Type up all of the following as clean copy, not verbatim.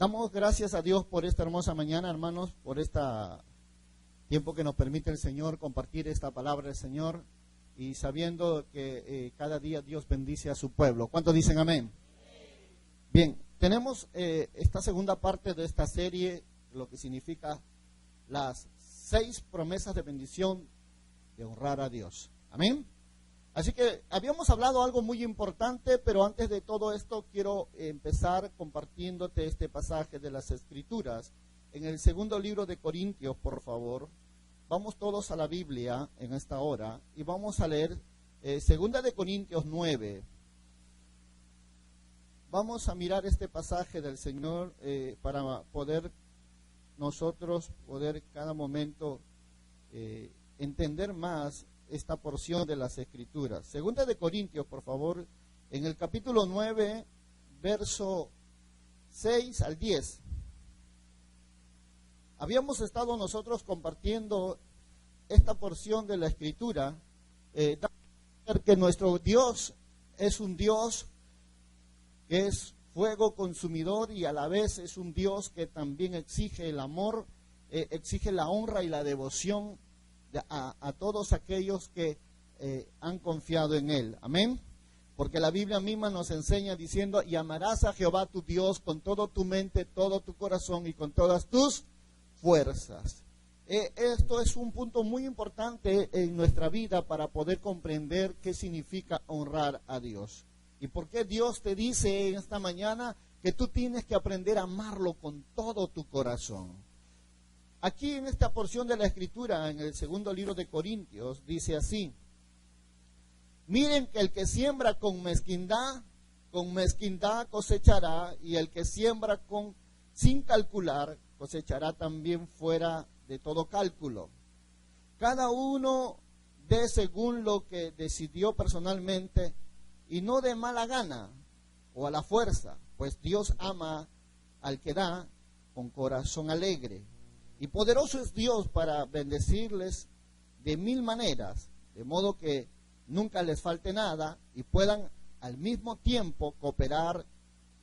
Damos gracias a Dios por esta hermosa mañana, hermanos, por este tiempo que nos permite el Señor compartir esta palabra del Señor y sabiendo que cada día Dios bendice a su pueblo. ¿Cuántos dicen amén? Bien, tenemos esta segunda parte de esta serie, lo que significa las 6 promesas de bendición de honrar a Dios. Amén. Así que habíamos hablado algo muy importante, pero antes de todo esto quiero empezar compartiéndote este pasaje de las Escrituras. En el segundo libro de Corintios, por favor, vamos todos a la Biblia en esta hora y vamos a leer segunda de Corintios 9. Vamos a mirar este pasaje del Señor para poder nosotros, cada momento entender más esta porción de las Escrituras. Segunda de Corintios, por favor, en el capítulo 9, verso 6 al 10. Habíamos estado nosotros compartiendo esta porción de la Escritura, que nuestro Dios es un Dios que es fuego consumidor y a la vez es un Dios que también exige el amor, exige la honra y la devoción a todos aquellos que han confiado en Él. Amén. Porque la Biblia misma nos enseña diciendo: y amarás a Jehová tu Dios con toda tu mente, todo tu corazón y con todas tus fuerzas. Esto es un punto muy importante en nuestra vida para poder comprender qué significa honrar a Dios. ¿Y por qué Dios te dice en esta mañana que tú tienes que aprender a amarlo con todo tu corazón? Aquí en esta porción de la Escritura, en el segundo libro de Corintios, dice así: miren que el que siembra con mezquindad cosechará, y el que siembra sin calcular, cosechará también fuera de todo cálculo. Cada uno dé según lo que decidió personalmente, y no de mala gana o a la fuerza, pues Dios ama al que da con corazón alegre. Y poderoso es Dios para bendecirles de 1000 maneras, de modo que nunca les falte nada y puedan al mismo tiempo cooperar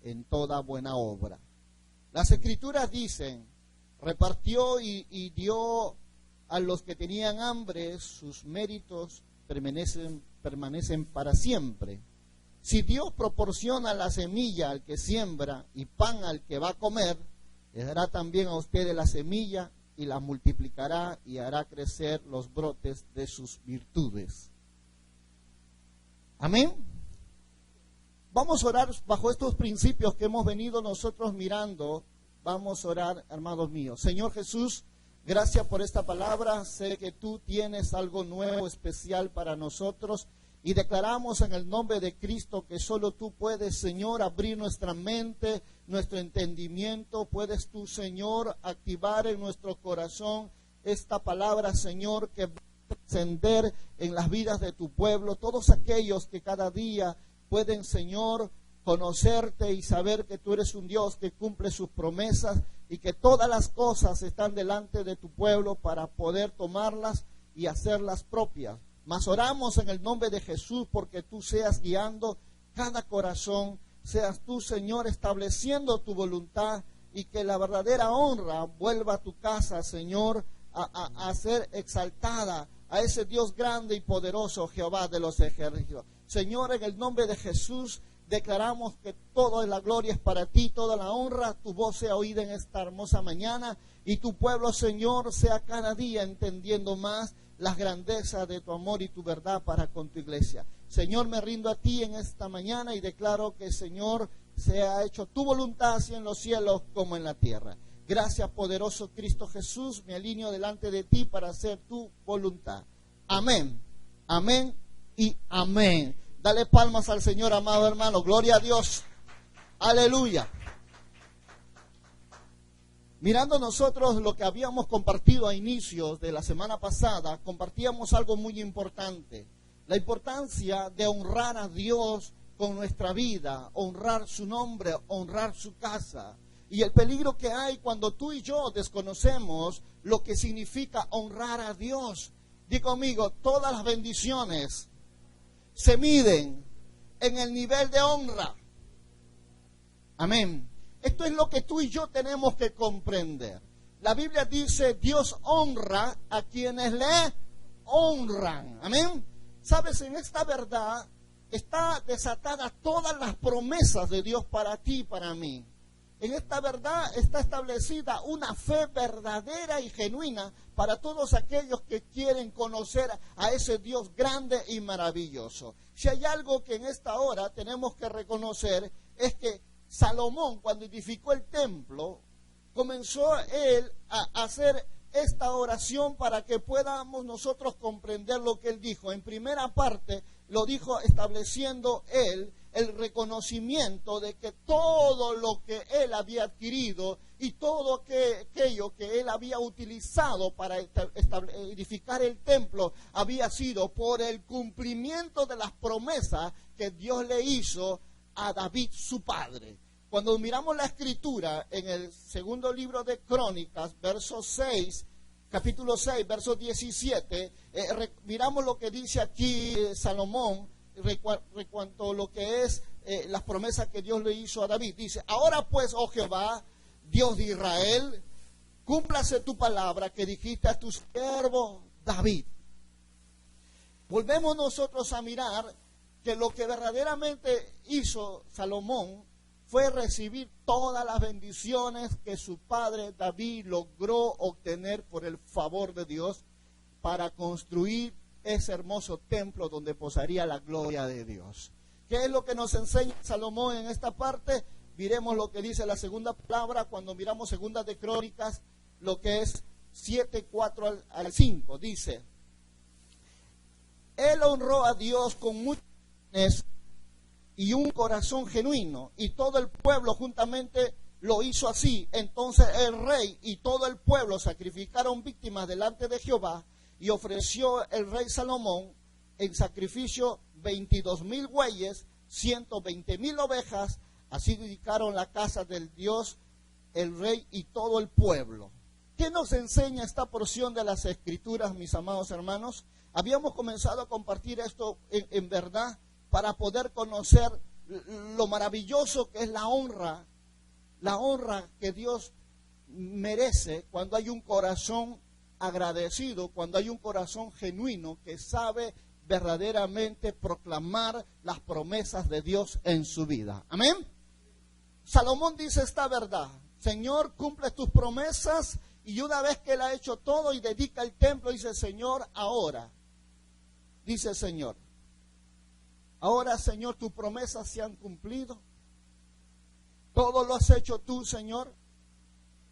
en toda buena obra. Las Escrituras dicen: repartió y dio a los que tenían hambre, sus méritos permanecen para siempre. Si Dios proporciona la semilla al que siembra y pan al que va a comer, les dará también a ustedes la semilla y la multiplicará y hará crecer los brotes de sus virtudes. Amén. Vamos a orar bajo estos principios que hemos venido nosotros mirando. Vamos a orar, hermanos míos. Señor Jesús, gracias por esta palabra. Sé que tú tienes algo nuevo, especial para nosotros. Y declaramos en el nombre de Cristo que solo tú puedes, Señor, abrir nuestra mente, nuestro entendimiento. Puedes tú, Señor, activar en nuestro corazón esta palabra, Señor, que va a trascender en las vidas de tu pueblo. Todos aquellos que cada día pueden, Señor, conocerte y saber que tú eres un Dios que cumple sus promesas y que todas las cosas están delante de tu pueblo para poder tomarlas y hacerlas propias. Mas oramos en el nombre de Jesús porque tú seas guiando cada corazón, seas tú, Señor, estableciendo tu voluntad y que la verdadera honra vuelva a tu casa, Señor, a ser exaltada a ese Dios grande y poderoso, Jehová de los ejércitos. Señor, en el nombre de Jesús declaramos que toda la gloria es para ti, toda la honra, tu voz sea oída en esta hermosa mañana y tu pueblo, Señor, sea cada día entendiendo más las grandezas de tu amor y tu verdad para con tu iglesia. Señor, me rindo a ti en esta mañana y declaro que, Señor, se ha hecho tu voluntad así en los cielos como en la tierra. Gracias, poderoso Cristo Jesús, me alineo delante de ti para hacer tu voluntad. Amén, amén y amén. Dale palmas al Señor, amado hermano. Gloria a Dios. Aleluya. Mirando nosotros lo que habíamos compartido a inicios de la semana pasada, compartíamos algo muy importante. La importancia de honrar a Dios con nuestra vida, honrar su nombre, honrar su casa. Y el peligro que hay cuando tú y yo desconocemos lo que significa honrar a Dios. Di conmigo, todas las bendiciones se miden en el nivel de honra. Amén. Esto es lo que tú y yo tenemos que comprender. La Biblia dice, Dios honra a quienes le honran. Amén. Sabes, en esta verdad está desatada todas las promesas de Dios para ti y para mí. En esta verdad está establecida una fe verdadera y genuina para todos aquellos que quieren conocer a ese Dios grande y maravilloso. Si hay algo que en esta hora tenemos que reconocer, es que Salomón, cuando edificó el templo, comenzó él a hacer esta oración para que podamos nosotros comprender lo que él dijo. En primera parte lo dijo estableciendo él el reconocimiento de que todo lo que él había adquirido y todo aquello que él había utilizado para edificar el templo había sido por el cumplimiento de las promesas que Dios le hizo a David su padre. Cuando miramos la escritura en el segundo libro de Crónicas, verso 6, capítulo 6, verso 17, miramos lo que dice aquí Salomón cuanto a lo que es las promesas que Dios le hizo a David. Dice, ahora pues, oh Jehová, Dios de Israel, cúmplase tu palabra que dijiste a tu siervo David. Volvemos nosotros a mirar que lo que verdaderamente hizo Salomón fue recibir todas las bendiciones que su padre David logró obtener por el favor de Dios para construir ese hermoso templo donde posaría la gloria de Dios. ¿Qué es lo que nos enseña Salomón en esta parte? Miremos lo que dice la segunda palabra cuando miramos segunda de Crónicas, lo que es 7, 4 al 5. Dice, él honró a Dios con muchas y un corazón genuino, y todo el pueblo juntamente lo hizo así. Entonces el rey y todo el pueblo sacrificaron víctimas delante de Jehová, y ofreció el rey Salomón en sacrificio 22,000 bueyes, 120,000 ovejas. Así dedicaron la casa del Dios, el rey y todo el pueblo. ¿Qué nos enseña esta porción de las Escrituras, mis amados hermanos? Habíamos comenzado a compartir esto en verdad para poder conocer lo maravilloso que es la honra que Dios merece cuando hay un corazón agradecido, cuando hay un corazón genuino que sabe verdaderamente proclamar las promesas de Dios en su vida. Amén. Salomón dice esta verdad: Señor, cumple tus promesas. Y una vez que él ha hecho todo y dedica el templo, dice, Señor, ahora, dice el Señor, ahora, Señor, tus promesas se han cumplido. Todo lo has hecho tú, Señor.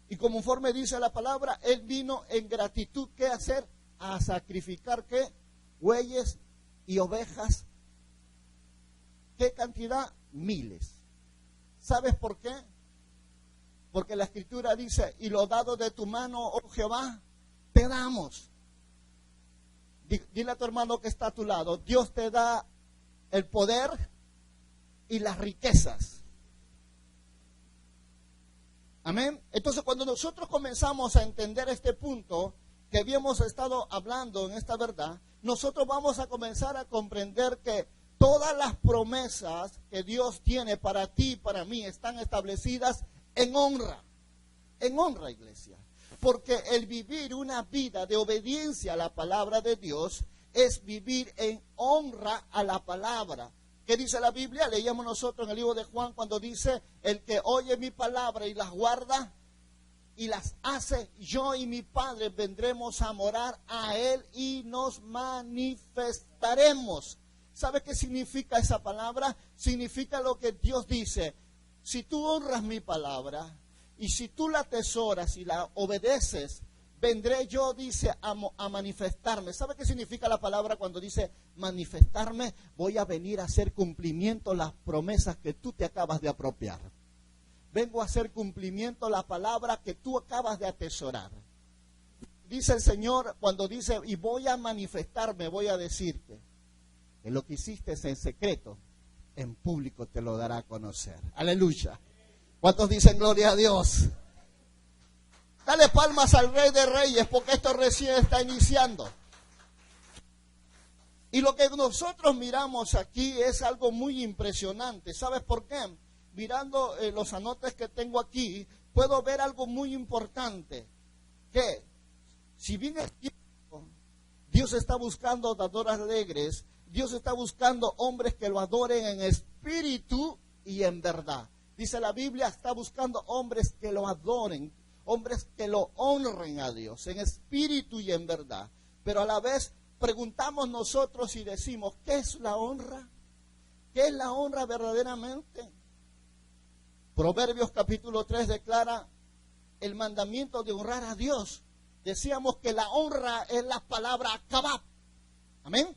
Y conforme dice la palabra, él vino en gratitud. ¿Qué hacer? A sacrificar, ¿qué? Bueyes y ovejas. ¿Qué cantidad? Miles. ¿Sabes por qué? Porque la Escritura dice, y lo dado de tu mano, oh Jehová, te damos. Dile a tu hermano que está a tu lado, Dios te da el poder y las riquezas. Amén. Entonces, cuando nosotros comenzamos a entender este punto que habíamos estado hablando en esta verdad, nosotros vamos a comenzar a comprender que todas las promesas que Dios tiene para ti y para mí están establecidas en honra, iglesia. Porque el vivir una vida de obediencia a la palabra de Dios es vivir en honra a la palabra. ¿Qué dice la Biblia? Leíamos nosotros en el libro de Juan cuando dice, el que oye mi palabra y las guarda y las hace, yo y mi Padre vendremos a morar a él y nos manifestaremos. ¿Sabe qué significa esa palabra? Significa lo que Dios dice. Si tú honras mi palabra y si tú la atesoras y la obedeces, vendré yo, dice, a manifestarme. ¿Sabe qué significa la palabra cuando dice manifestarme? Voy a venir a hacer cumplimiento las promesas que tú te acabas de apropiar. Vengo a hacer cumplimiento la palabra que tú acabas de atesorar. Dice el Señor cuando dice, y voy a manifestarme, voy a decirte que lo que hiciste en secreto, en público te lo dará a conocer. Aleluya. ¿Cuántos dicen gloria a Dios? Dale palmas al Rey de Reyes, porque esto recién está iniciando. Y lo que nosotros miramos aquí es algo muy impresionante. ¿Sabes por qué? mirando los anotes que tengo aquí, puedo ver algo muy importante, que si bien es cierto, Dios está buscando dadores alegres, Dios está buscando hombres que lo adoren en espíritu y en verdad. Dice la Biblia, está buscando hombres que lo adoren, hombres que lo honren a Dios en espíritu y en verdad. Pero a la vez preguntamos nosotros y decimos, ¿qué es la honra? ¿Qué es la honra verdaderamente? Proverbios capítulo 3 declara el mandamiento de honrar a Dios. Decíamos que la honra es la palabra kabab. Amén.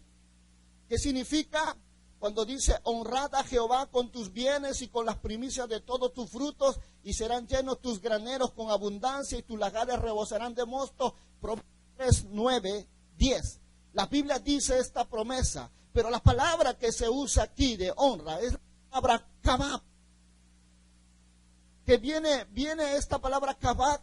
¿Qué significa? Cuando dice, honrad a Jehová con tus bienes y con las primicias de todos tus frutos, y serán llenos tus graneros con abundancia, y tus lagares rebosarán de mosto. Proverbios 9, 10. La Biblia dice esta promesa, pero la palabra que se usa aquí de honra es la palabra kabab. Que viene esta palabra kabab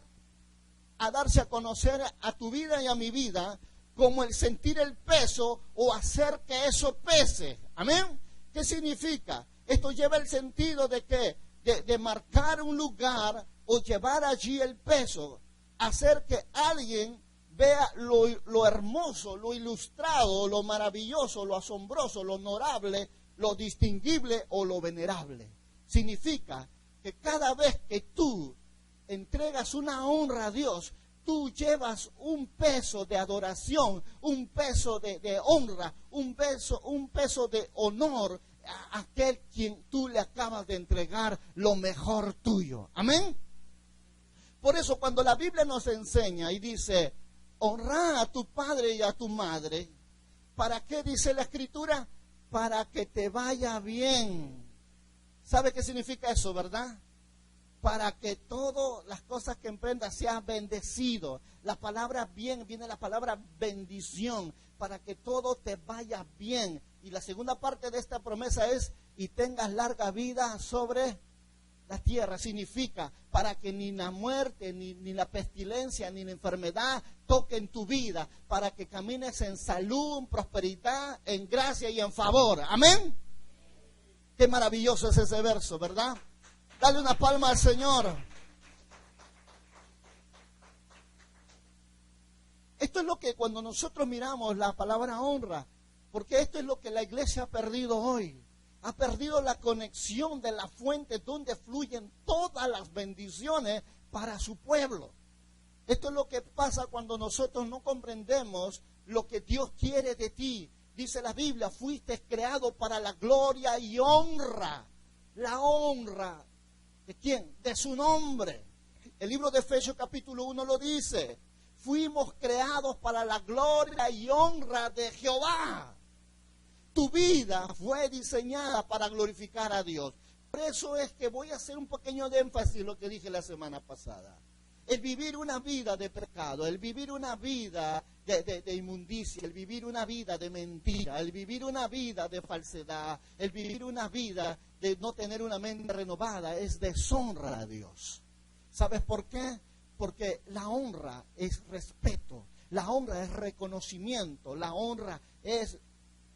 a darse a conocer a tu vida y a mi vida como el sentir el peso o hacer que eso pese. Amén. ¿Qué significa? Esto lleva el sentido de que de marcar un lugar o llevar allí el peso, hacer que alguien vea lo hermoso, lo ilustrado, lo maravilloso, lo asombroso, lo honorable, lo distinguible o lo venerable. Significa que cada vez que tú entregas una honra a Dios, tú llevas un peso de adoración, un peso de honra, un peso de honor a aquel quien tú le acabas de entregar lo mejor tuyo. Amén. Por eso cuando la Biblia nos enseña y dice, honra a tu padre y a tu madre, ¿para qué dice la Escritura? Para que te vaya bien. ¿Sabe qué significa eso, verdad? Para que todas las cosas que emprendas sean bendecido. La palabra bien viene la palabra bendición, para que todo te vaya bien. Y la segunda parte de esta promesa es, y tengas larga vida sobre la tierra. Significa, para que ni la muerte, ni la pestilencia, ni la enfermedad toquen tu vida, para que camines en salud, en prosperidad, en gracia y en favor. Amén. Qué maravilloso es ese verso, ¿verdad? Dale una palma al Señor. Esto es lo que cuando nosotros miramos la palabra honra, porque esto es lo que la iglesia ha perdido hoy. Ha perdido la conexión de la fuente donde fluyen todas las bendiciones para su pueblo. Esto es lo que pasa cuando nosotros no comprendemos lo que Dios quiere de ti. Dice la Biblia, fuiste creado para la gloria y honra. La honra. ¿De quién? De su nombre. El libro de Efesios capítulo 1 lo dice. Fuimos creados para la gloria y honra de Jehová. Tu vida fue diseñada para glorificar a Dios. Por eso es que voy a hacer un pequeño de énfasis en lo que dije la semana pasada. El vivir una vida de pecado, el vivir una vida de inmundicia, el vivir una vida de mentira, el vivir una vida de falsedad, el vivir una vida de no tener una mente renovada, es deshonra a Dios. ¿Sabes por qué? Porque la honra es respeto, la honra es reconocimiento, la honra es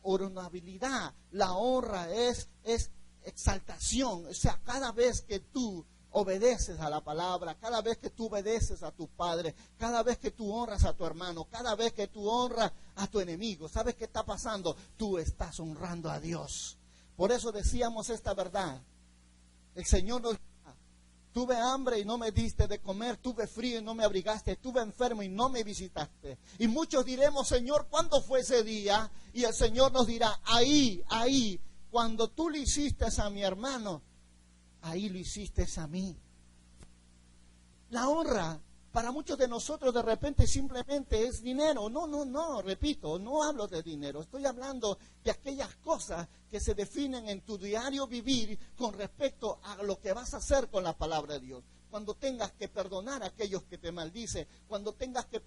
honorabilidad, la honra es exaltación. O sea, cada vez que tú obedeces a la palabra, cada vez que tú obedeces a tu padre, cada vez que tú honras a tu hermano, cada vez que tú honras a tu enemigo, ¿sabes qué está pasando? Tú estás honrando a Dios. Por eso decíamos esta verdad. El Señor nos dice, tuve hambre y no me diste de comer, tuve frío y no me abrigaste, tuve enfermo y no me visitaste. Y muchos diremos, Señor, ¿cuándo fue ese día? Y el Señor nos dirá, ahí, cuando tú le hiciste a mi hermano, ahí lo hiciste a mí. La honra para muchos de nosotros de repente simplemente es dinero. No, repito, no hablo de dinero. Estoy hablando de aquellas cosas que se definen en tu diario vivir con respecto a lo que vas a hacer con la palabra de Dios. Cuando tengas que perdonar a aquellos que te maldicen, cuando tengas que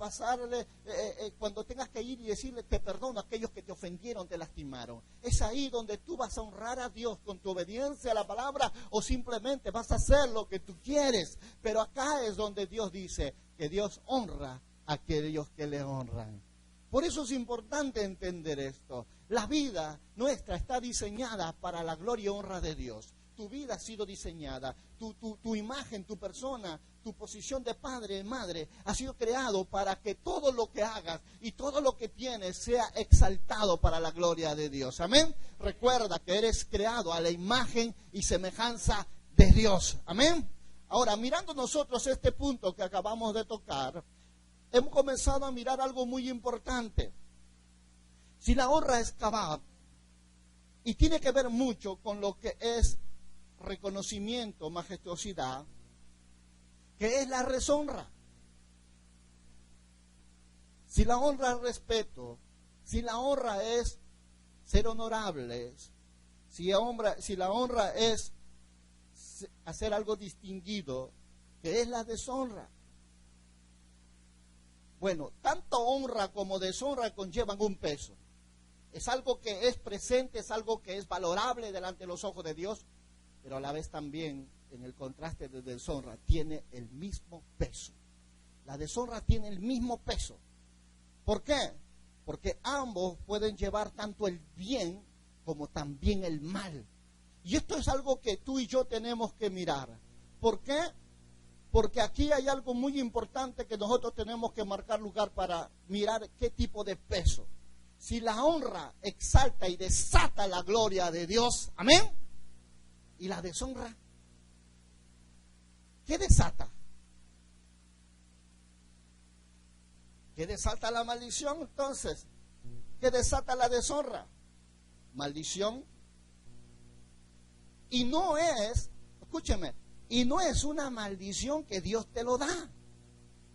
cuando tengas que ir y decirle te perdono a aquellos que te ofendieron, te lastimaron. Es ahí donde tú vas a honrar a Dios con tu obediencia a la palabra, o simplemente vas a hacer lo que tú quieres. Pero acá es donde Dios dice que Dios honra a aquellos que le honran. Por eso es importante entender esto. La vida nuestra está diseñada para la gloria y honra de Dios. tu vida ha sido diseñada, tu imagen, tu persona, tu posición de padre, madre, ha sido creado para que todo lo que hagas y todo lo que tienes sea exaltado para la gloria de Dios. Amén. Recuerda que eres creado a la imagen y semejanza de Dios. Amén. Ahora, mirando nosotros este punto que acabamos de tocar, hemos comenzado a mirar algo muy importante. Si la honra es cabal, y tiene que ver mucho con lo que es reconocimiento, majestuosidad, que es la deshonra. Si la honra es respeto, si la honra es ser honorables, si la honra es hacer algo distinguido, que es la deshonra. Bueno, tanto honra como deshonra conllevan un peso. Es algo que es presente, es algo que es valorable delante de los ojos de Dios, pero a la vez también en el contraste de deshonra tiene el mismo peso. La deshonra tiene el mismo peso. ¿Por qué? Porque ambos pueden llevar tanto el bien como también el mal. Y esto es algo que tú y yo tenemos que mirar. ¿Por qué? Porque aquí hay algo muy importante que nosotros tenemos que marcar lugar para mirar qué tipo de peso. Si la honra exalta y desata la gloria de Dios, amén, y la deshonra, ¿qué desata? ¿Qué desata la maldición entonces? ¿Qué desata la deshonra? Maldición. Y no es, escúcheme, y no es una maldición que Dios te lo da.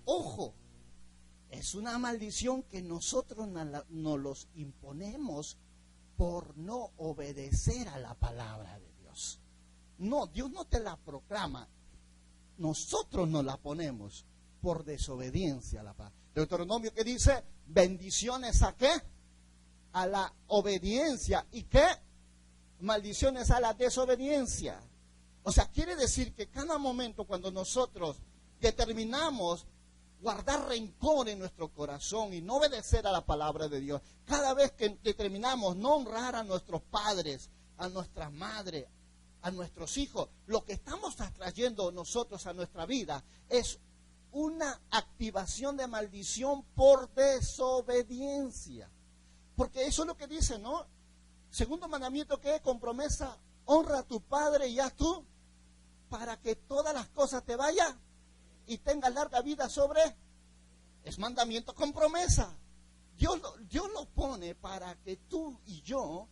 Ojo. Es una maldición que nosotros nos los imponemos por no obedecer a la palabra de Dios. No, Dios no te la proclama. Nosotros nos la ponemos por desobediencia a la palabra. Deuteronomio que dice, bendiciones ¿a qué? A la obediencia. ¿Y qué? Maldiciones a la desobediencia. O sea, quiere decir que cada momento cuando nosotros determinamos guardar rencor en nuestro corazón y no obedecer a la palabra de Dios, cada vez que determinamos no honrar a nuestros padres, a nuestras madres, a nuestros hijos, lo que estamos atrayendo nosotros a nuestra vida es una activación de maldición por desobediencia. Porque eso es lo que dice, ¿no? Segundo mandamiento, que es con promesa, honra a tu padre y haz tú para que todas las cosas te vayan y tengas larga vida sobre. Es mandamiento con promesa. Dios lo pone para que tú y yo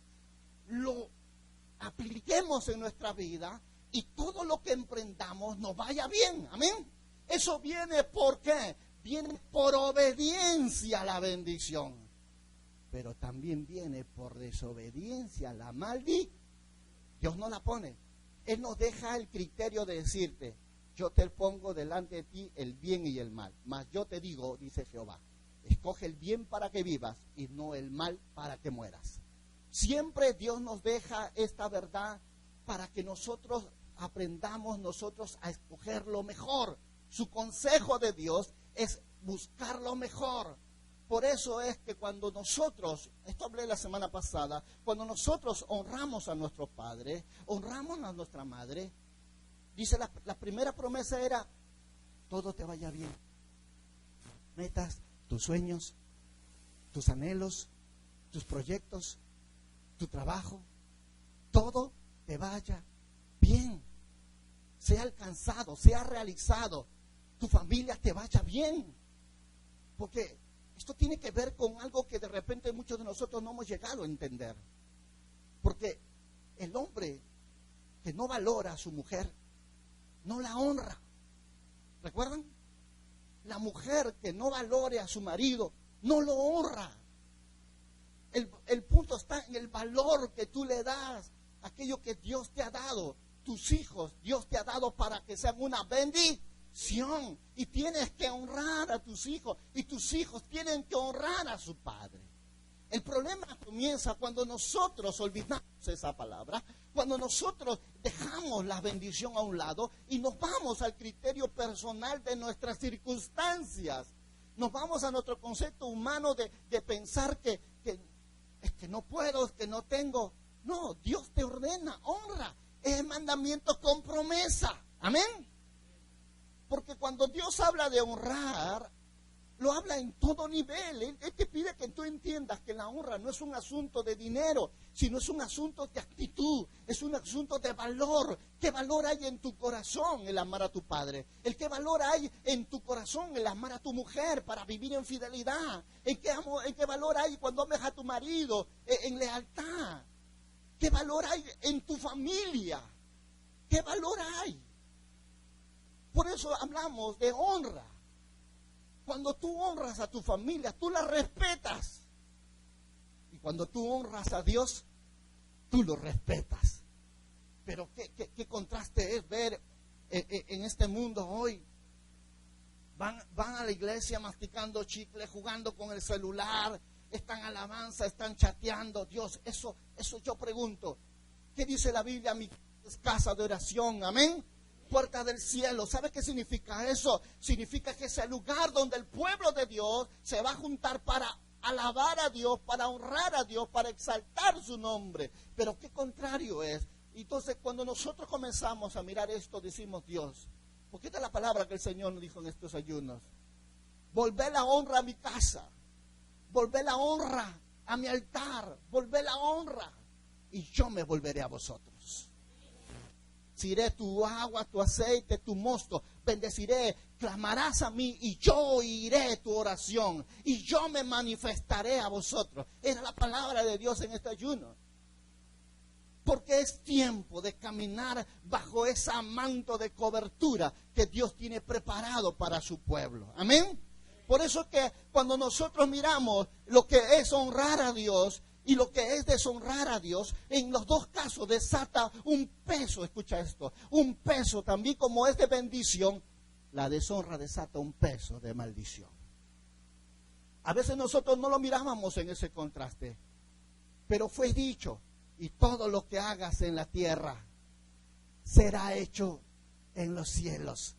lo apliquemos en nuestra vida y todo lo que emprendamos nos vaya bien. Amén. Eso viene ¿por qué? Viene por obediencia a la bendición, pero también viene por desobediencia a la maldición. Dios no la pone. Él nos deja el criterio de decirte, yo te pongo delante de ti el bien y el mal. Mas yo te digo, dice Jehová, escoge el bien para que vivas y no el mal para que mueras. Siempre Dios nos deja esta verdad para que nosotros aprendamos nosotros a escoger lo mejor. Su consejo de Dios es buscar lo mejor. Por eso es que cuando nosotros, esto hablé la semana pasada, cuando nosotros honramos a nuestro padre, honramos a nuestra madre, dice la primera promesa era, todo te vaya bien. Metas, tus sueños, tus anhelos, tus proyectos, tu trabajo, todo te vaya bien. Sea alcanzado, sea realizado, tu familia te vaya bien. Porque esto tiene que ver con algo que de repente muchos de nosotros no hemos llegado a entender. Porque el hombre que no valora a su mujer, no la honra. ¿Recuerdan? La mujer que no valore a su marido, no lo honra. El punto está en el valor que tú le das a aquello que Dios te ha dado. Tus hijos, Dios te ha dado para que sean una bendición. Y tienes que honrar a tus hijos. Y tus hijos tienen que honrar a su padre. El problema comienza cuando nosotros olvidamos esa palabra, cuando nosotros dejamos la bendición a un lado y nos vamos al criterio personal de nuestras circunstancias. Nos vamos a nuestro concepto humano de pensar que es que no puedo, es que no tengo. No, Dios te ordena, honra. es el mandamiento con promesa. Amén. Porque cuando Dios habla de honrar, lo habla en todo nivel. Él te pide que tú entiendas que la honra no es un asunto de dinero, sino es un asunto de actitud, es un asunto de valor. ¿Qué valor hay en tu corazón el amar a tu padre? ¿Qué valor hay en tu corazón el amar a tu mujer para vivir en fidelidad? ¿Qué valor hay cuando ames a tu marido en lealtad? ¿Qué valor hay en tu familia? ¿Qué valor hay? Por eso hablamos de honra. Cuando tú honras a tu familia, tú la respetas. Y cuando tú honras a Dios, tú lo respetas. Pero qué contraste es ver en este mundo hoy. Van a la iglesia masticando chicle, jugando con el celular, están alabanza, están chateando. Dios, eso yo pregunto. ¿Qué dice la Biblia? Mi casa de oración, amén. Puerta del cielo. ¿Sabe qué significa eso? Significa que es el lugar donde el pueblo de Dios se va a juntar para alabar a Dios, para honrar a Dios, para exaltar su nombre. Pero qué contrario es. Entonces, cuando nosotros comenzamos a mirar esto, decimos, Dios, porque esta es la palabra que el Señor nos dijo en estos ayunos. Volver la honra a mi casa, volver la honra a mi altar, volver la honra, y yo me volveré a vosotros. Bendeciré tu agua, tu aceite, tu mosto, bendeciré, clamarás a mí y yo oiré tu oración y yo me manifestaré a vosotros. Era la palabra de Dios en este ayuno. Porque es tiempo de caminar bajo ese manto de cobertura que Dios tiene preparado para su pueblo. Amén. Por eso que cuando nosotros miramos lo que es honrar a Dios y lo que es deshonrar a Dios, en los dos casos desata un peso, escucha esto, un peso también como es de bendición, la deshonra desata un peso de maldición. A veces nosotros no lo mirábamos en ese contraste, pero fue dicho, y todo lo que hagas en la tierra será hecho en los cielos.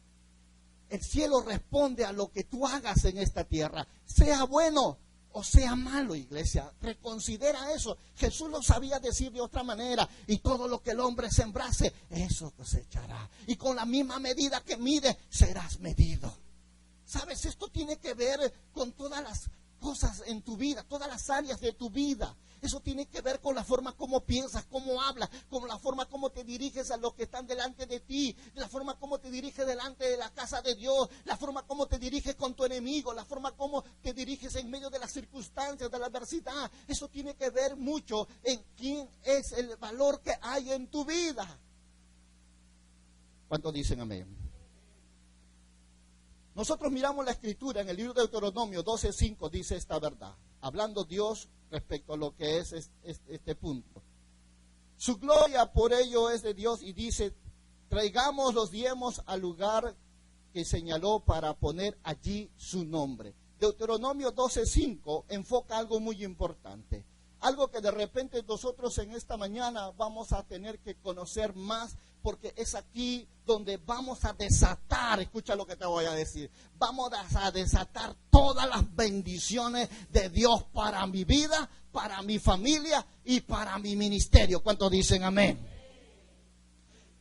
El cielo responde a lo que tú hagas en esta tierra, sea bueno o sea malo, iglesia. Reconsidera eso. Jesús lo sabía decir de otra manera. Y todo lo que el hombre sembrase, eso cosechará. Y con la misma medida que mide, serás medido. ¿Sabes? Esto tiene que ver con todas las cosas en tu vida, todas las áreas de tu vida. Eso tiene que ver con la forma como piensas, cómo hablas, con la forma como te diriges a los que están delante de ti, la forma como te diriges delante de la casa de Dios, la forma como te diriges con tu enemigo, la forma como te diriges en medio de las circunstancias, de la adversidad. Eso tiene que ver mucho en quién es el valor que hay en tu vida. ¿Cuántos dicen amén? Nosotros miramos la escritura en el libro de Deuteronomio 12:5, dice esta verdad, hablando Dios respecto a lo que es este punto. Su gloria por ello es de Dios y dice, traigamos los diezmos al lugar que señaló para poner allí su nombre. Deuteronomio 12:5 enfoca algo muy importante, algo que de repente nosotros en esta mañana vamos a tener que conocer más, porque es aquí donde vamos a desatar, escucha lo que te voy a decir, vamos a desatar todas las bendiciones de Dios para mi vida, para mi familia y para mi ministerio. ¿Cuántos dicen amén?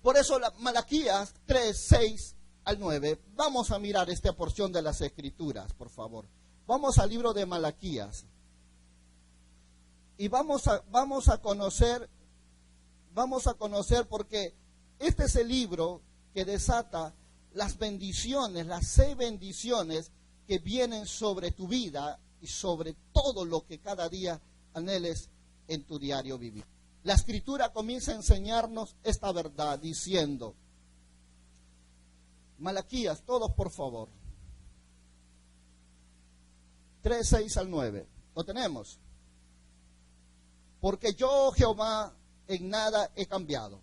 Por eso Malaquías 3:6-9, vamos a mirar esta porción de las Escrituras, por favor. Vamos al libro de Malaquías y vamos a conocer porque este es el libro que desata las bendiciones, las 6 bendiciones que vienen sobre tu vida y sobre todo lo que cada día anheles en tu diario vivir. La Escritura comienza a enseñarnos esta verdad diciendo, Malaquías, todos por favor, 3:6-9, ¿lo tenemos? Porque yo, Jehová, en nada he cambiado,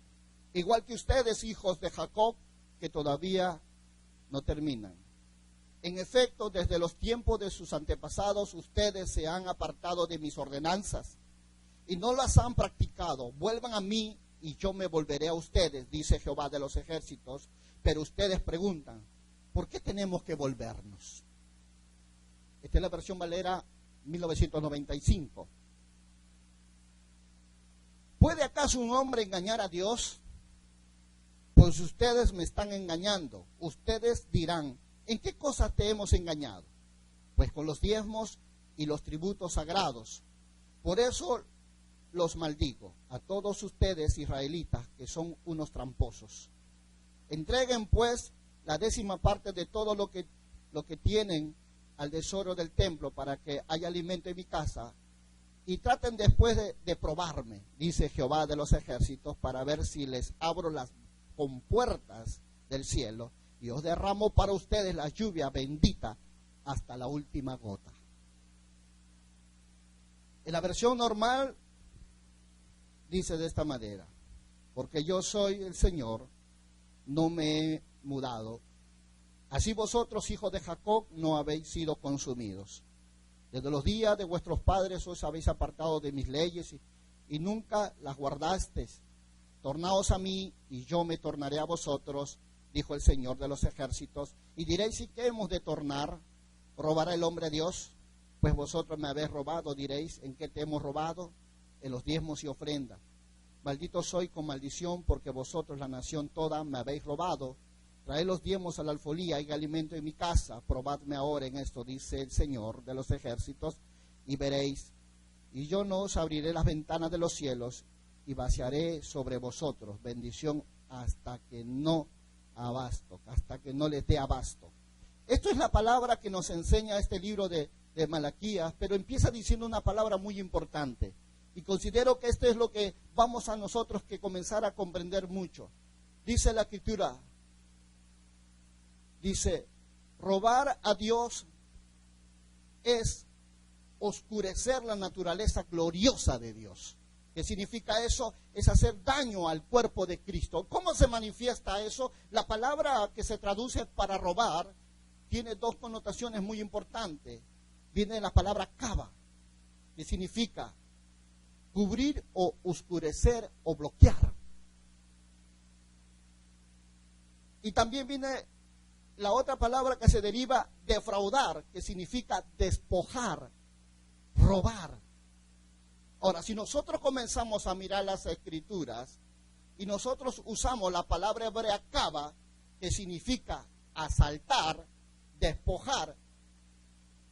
igual que ustedes, hijos de Jacob, que todavía no terminan. En efecto, desde los tiempos de sus antepasados, ustedes se han apartado de mis ordenanzas y no las han practicado. Vuelvan a mí y yo me volveré a ustedes, dice Jehová de los ejércitos. Pero ustedes preguntan, ¿por qué tenemos que volvernos? Esta es la versión Valera 1995. ¿Puede acaso un hombre engañar a Dios? Pues ustedes me están engañando. Ustedes dirán, ¿en qué cosas te hemos engañado? Pues con los diezmos y los tributos sagrados. Por eso los maldigo a todos ustedes israelitas, que son unos tramposos. Entreguen pues la 10ª parte de todo lo que tienen al tesoro del templo, para que haya alimento en mi casa, y traten después de probarme, dice Jehová de los ejércitos, para ver si les abro las compuertas del cielo y os derramo para ustedes la lluvia bendita hasta la última gota. En la versión normal dice de esta manera: porque yo soy el Señor, no me he mudado. Así vosotros, hijos de Jacob, no habéis sido consumidos. Desde los días de vuestros padres os habéis apartado de mis leyes y nunca las guardasteis. Tornaos a mí y yo me tornaré a vosotros, dijo el Señor de los ejércitos. Y diréis, ¿y qué hemos de tornar? ¿Robará el hombre a Dios? Pues vosotros me habéis robado, diréis. ¿En qué te hemos robado? En los diezmos y ofrendas. Maldito soy con maldición, porque vosotros, la nación toda, me habéis robado. Traed los diezmos a la alfolía, hay alimento en mi casa. Probadme ahora en esto, dice el Señor de los ejércitos, y veréis. Y yo no os abriré las ventanas de los cielos, y vaciaré sobre vosotros bendición hasta que no abasto, hasta que no les dé abasto. Esto es la palabra que nos enseña este libro de Malaquías, pero empieza diciendo una palabra muy importante. Y considero que esto es lo que vamos a nosotros que comenzar a comprender mucho. Dice la Escritura, dice, robar a Dios es oscurecer la naturaleza gloriosa de Dios. ¿Qué significa eso? Es hacer daño al cuerpo de Cristo. ¿Cómo se manifiesta eso? La palabra que se traduce para robar tiene dos connotaciones muy importantes. Viene de la palabra cava, que significa cubrir o oscurecer o bloquear. Y también viene la otra palabra que se deriva defraudar, que significa despojar, robar. Ahora, si nosotros comenzamos a mirar las Escrituras y nosotros usamos la palabra hebrea kava, que significa asaltar, despojar,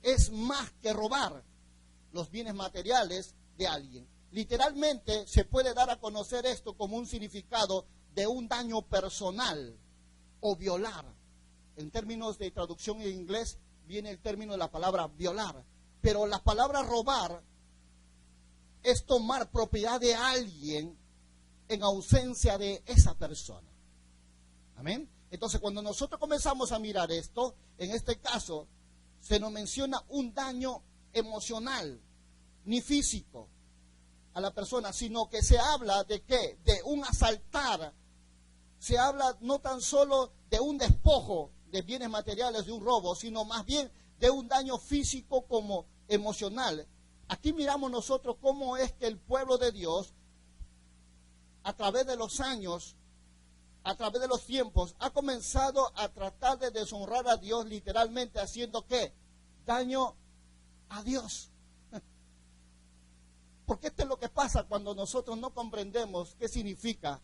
es más que robar los bienes materiales de alguien. Literalmente se puede dar a conocer esto como un significado de un daño personal o violar. En términos de traducción en inglés viene el término de la palabra violar, pero la palabra robar es tomar propiedad de alguien en ausencia de esa persona. Amén. Entonces, cuando nosotros comenzamos a mirar esto, en este caso, se nos menciona un daño emocional, ni físico, a la persona, sino que se habla de ¿qué? De un asaltar. Se habla no tan solo de un despojo de bienes materiales, de un robo, sino más bien de un daño físico como emocional. Aquí miramos nosotros cómo es que el pueblo de Dios, a través de los años, a través de los tiempos, ha comenzado a tratar de deshonrar a Dios, literalmente haciendo ¿qué? Daño a Dios. Porque esto es lo que pasa cuando nosotros no comprendemos qué significa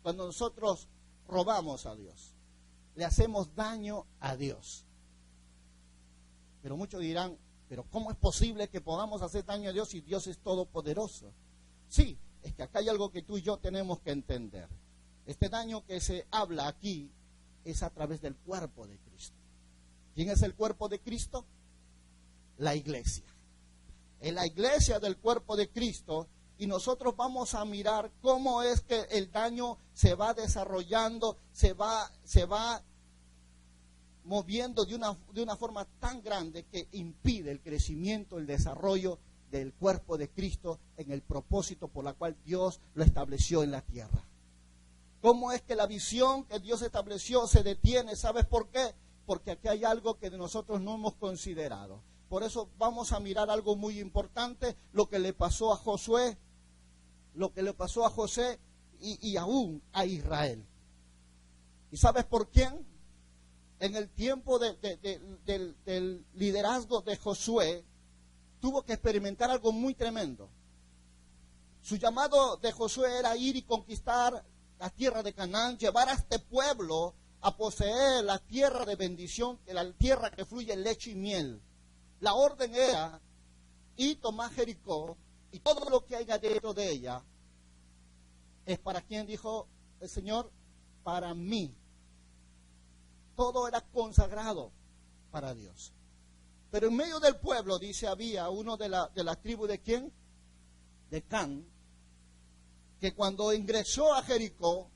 cuando nosotros robamos a Dios. Le hacemos daño a Dios. Pero muchos dirán, pero ¿cómo es posible que podamos hacer daño a Dios si Dios es todopoderoso? Sí, es que acá hay algo que tú y yo tenemos que entender. Este daño que se habla aquí es a través del cuerpo de Cristo. ¿Quién es el cuerpo de Cristo? La iglesia. En la iglesia del cuerpo de Cristo, y nosotros vamos a mirar cómo es que el daño se va desarrollando, se va moviendo de una forma tan grande que impide el crecimiento, el desarrollo del cuerpo de Cristo en el propósito por la cual Dios lo estableció en la tierra. ¿Cómo es que la visión que Dios estableció se detiene? ¿Sabes por qué? Porque aquí hay algo que nosotros no hemos considerado. Por eso vamos a mirar algo muy importante, lo que le pasó a Josué, lo que le pasó a José y aún a Israel. ¿Y sabes por quién? En el tiempo del liderazgo de Josué, tuvo que experimentar algo muy tremendo. Su llamado de Josué era ir y conquistar la tierra de Canaán, llevar a este pueblo a poseer la tierra de bendición, la tierra que fluye leche y miel. La orden era ir, tomar Jericó, y todo lo que haya dentro de ella es para quien, dijo el Señor, para mí. Todo era consagrado para Dios. Pero en medio del pueblo, dice, había uno de la tribu de ¿quién? De Can, que cuando ingresó a Jericó,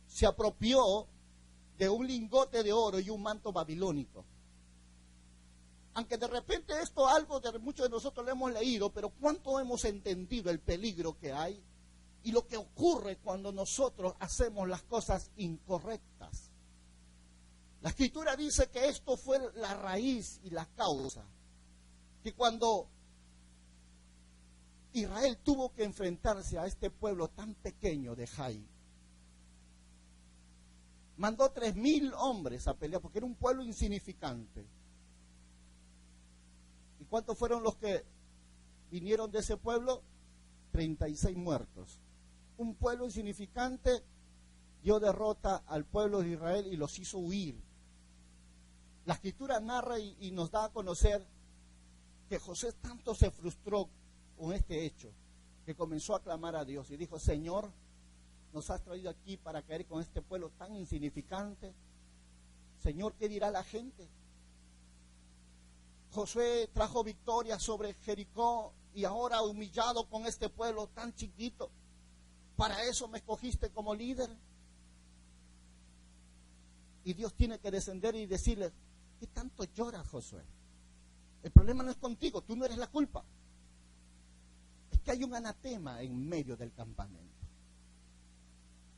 se apropió de un lingote de oro y un manto babilónico. Aunque de repente esto algo de muchos de nosotros lo hemos leído, pero ¿cuánto hemos entendido el peligro que hay y lo que ocurre cuando nosotros hacemos las cosas incorrectas? La Escritura dice que esto fue la raíz y la causa, que cuando Israel tuvo que enfrentarse a este pueblo tan pequeño de Jai, mandó 3,000 hombres a pelear, porque era un pueblo insignificante. ¿Y cuántos fueron los que vinieron de ese pueblo? 36 muertos. Un pueblo insignificante dio derrota al pueblo de Israel y los hizo huir. La Escritura narra y nos da a conocer que José tanto se frustró con este hecho, que comenzó a clamar a Dios y dijo: Señor, nos has traído aquí para caer con este pueblo tan insignificante. Señor, ¿qué dirá la gente? Josué trajo victoria sobre Jericó y ahora humillado con este pueblo tan chiquito. ¿Para eso me escogiste como líder? Y Dios tiene que descender y decirle: ¿qué tanto lloras, Josué? El problema no es contigo, tú no eres la culpa. Es que hay un anatema en medio del campamento.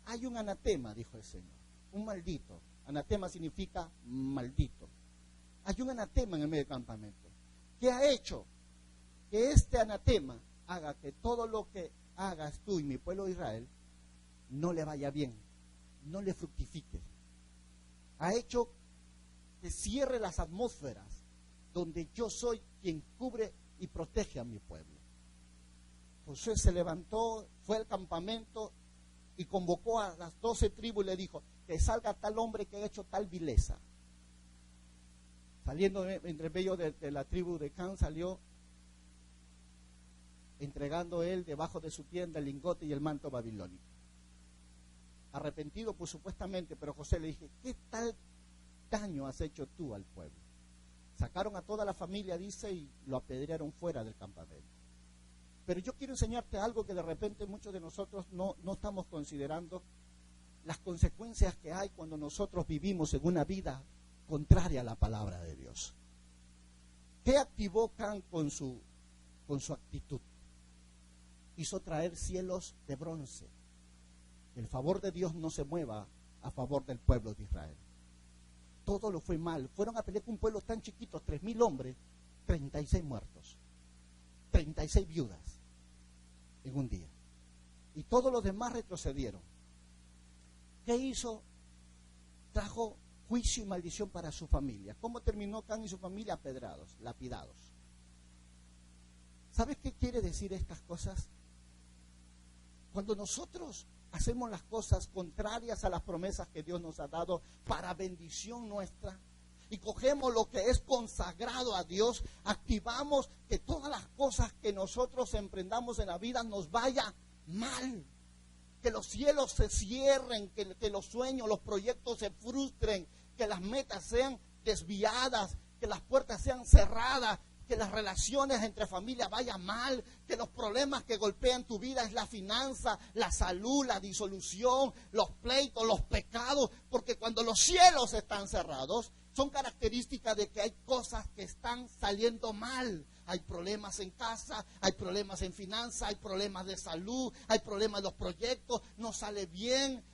Hay un anatema, dijo el Señor, un maldito. Anatema significa maldito. Hay un anatema en el medio del campamento que ha hecho que este anatema haga que todo lo que hagas tú y mi pueblo de Israel no le vaya bien, no le fructifique. Ha hecho que cierre las atmósferas donde yo soy quien cubre y protege a mi pueblo. Josué se levantó, fue al campamento y convocó a las 12 tribus y le dijo: que salga tal hombre que ha hecho tal vileza. Saliendo entre medio de la tribu de Can, salió entregando él debajo de su tienda el lingote y el manto babilónico. Arrepentido, pues supuestamente, pero José le dije: ¿qué tal daño has hecho tú al pueblo? Sacaron a toda la familia, dice, y lo apedrearon fuera del campamento. Pero yo quiero enseñarte algo que de repente muchos de nosotros no estamos considerando: las consecuencias que hay cuando nosotros vivimos en una vida contraria a la palabra de Dios. ¿Qué activó Can con su actitud? Hizo traer cielos de bronce. El favor de Dios no se mueva a favor del pueblo de Israel. Todo lo fue mal. Fueron a pelear con un pueblo tan chiquito, 3,000 hombres, 36 muertos, 36 viudas en un día. Y todos los demás retrocedieron. ¿Qué hizo? Trajo juicio y maldición para su familia. ¿Cómo terminó Can y su familia? Apedrados, lapidados. ¿Sabes qué quiere decir estas cosas? Cuando nosotros hacemos las cosas contrarias a las promesas que Dios nos ha dado para bendición nuestra, y cogemos lo que es consagrado a Dios, activamos que todas las cosas que nosotros emprendamos en la vida nos vaya mal. Que los cielos se cierren, que los sueños, los proyectos se frustren, que las metas sean desviadas, que las puertas sean cerradas, que las relaciones entre familias vayan mal, que los problemas que golpean tu vida es la finanza, la salud, la disolución, los pleitos, los pecados, porque cuando los cielos están cerrados, son características de que hay cosas que están saliendo mal. Hay problemas en casa, hay problemas en finanzas, hay problemas de salud, hay problemas en los proyectos, no sale bien,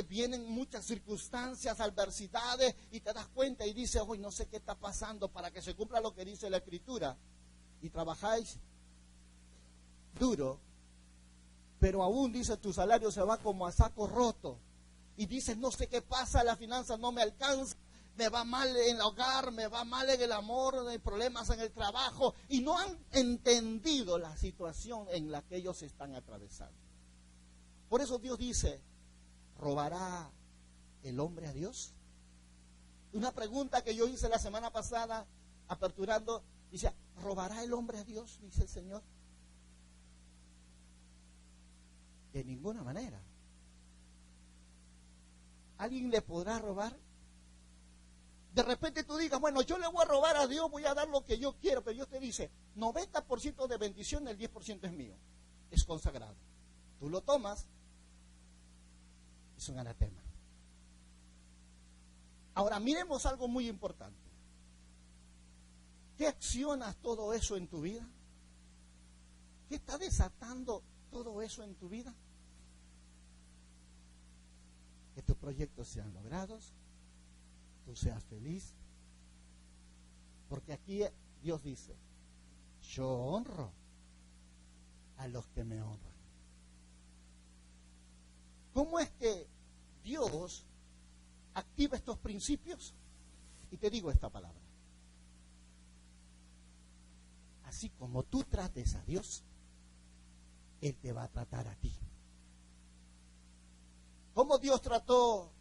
vienen muchas circunstancias, adversidades, y te das cuenta y dices: hoy no sé qué está pasando, para que se cumpla lo que dice la Escritura. Y trabajáis duro, pero aún, dice, tu salario se va como a saco roto. Y dices: no sé qué pasa, la finanza no me alcanza. Me va mal en el hogar, me va mal en el amor, hay problemas en el trabajo, y no han entendido la situación en la que ellos están atravesando. Por eso Dios dice, ¿robará el hombre a Dios? Una pregunta que yo hice la semana pasada, aperturando, dice, ¿robará el hombre a Dios? Dice el Señor. De ninguna manera. ¿Alguien le podrá robar? De repente tú digas, bueno, yo le voy a robar a Dios, voy a dar lo que yo quiero, pero Dios te dice, 90% de bendición, el 10% es mío, es consagrado. Tú lo tomas, es un anatema. Ahora, miremos algo muy importante. ¿Qué accionas todo eso en tu vida? ¿Qué está desatando todo eso en tu vida? Que tus proyectos sean logrados, tú seas feliz. Porque aquí Dios dice, yo honro a los que me honran. ¿Cómo es que Dios activa estos principios? Y te digo esta palabra. Así como tú trates a Dios, Él te va a tratar a ti. ¿Cómo Dios trató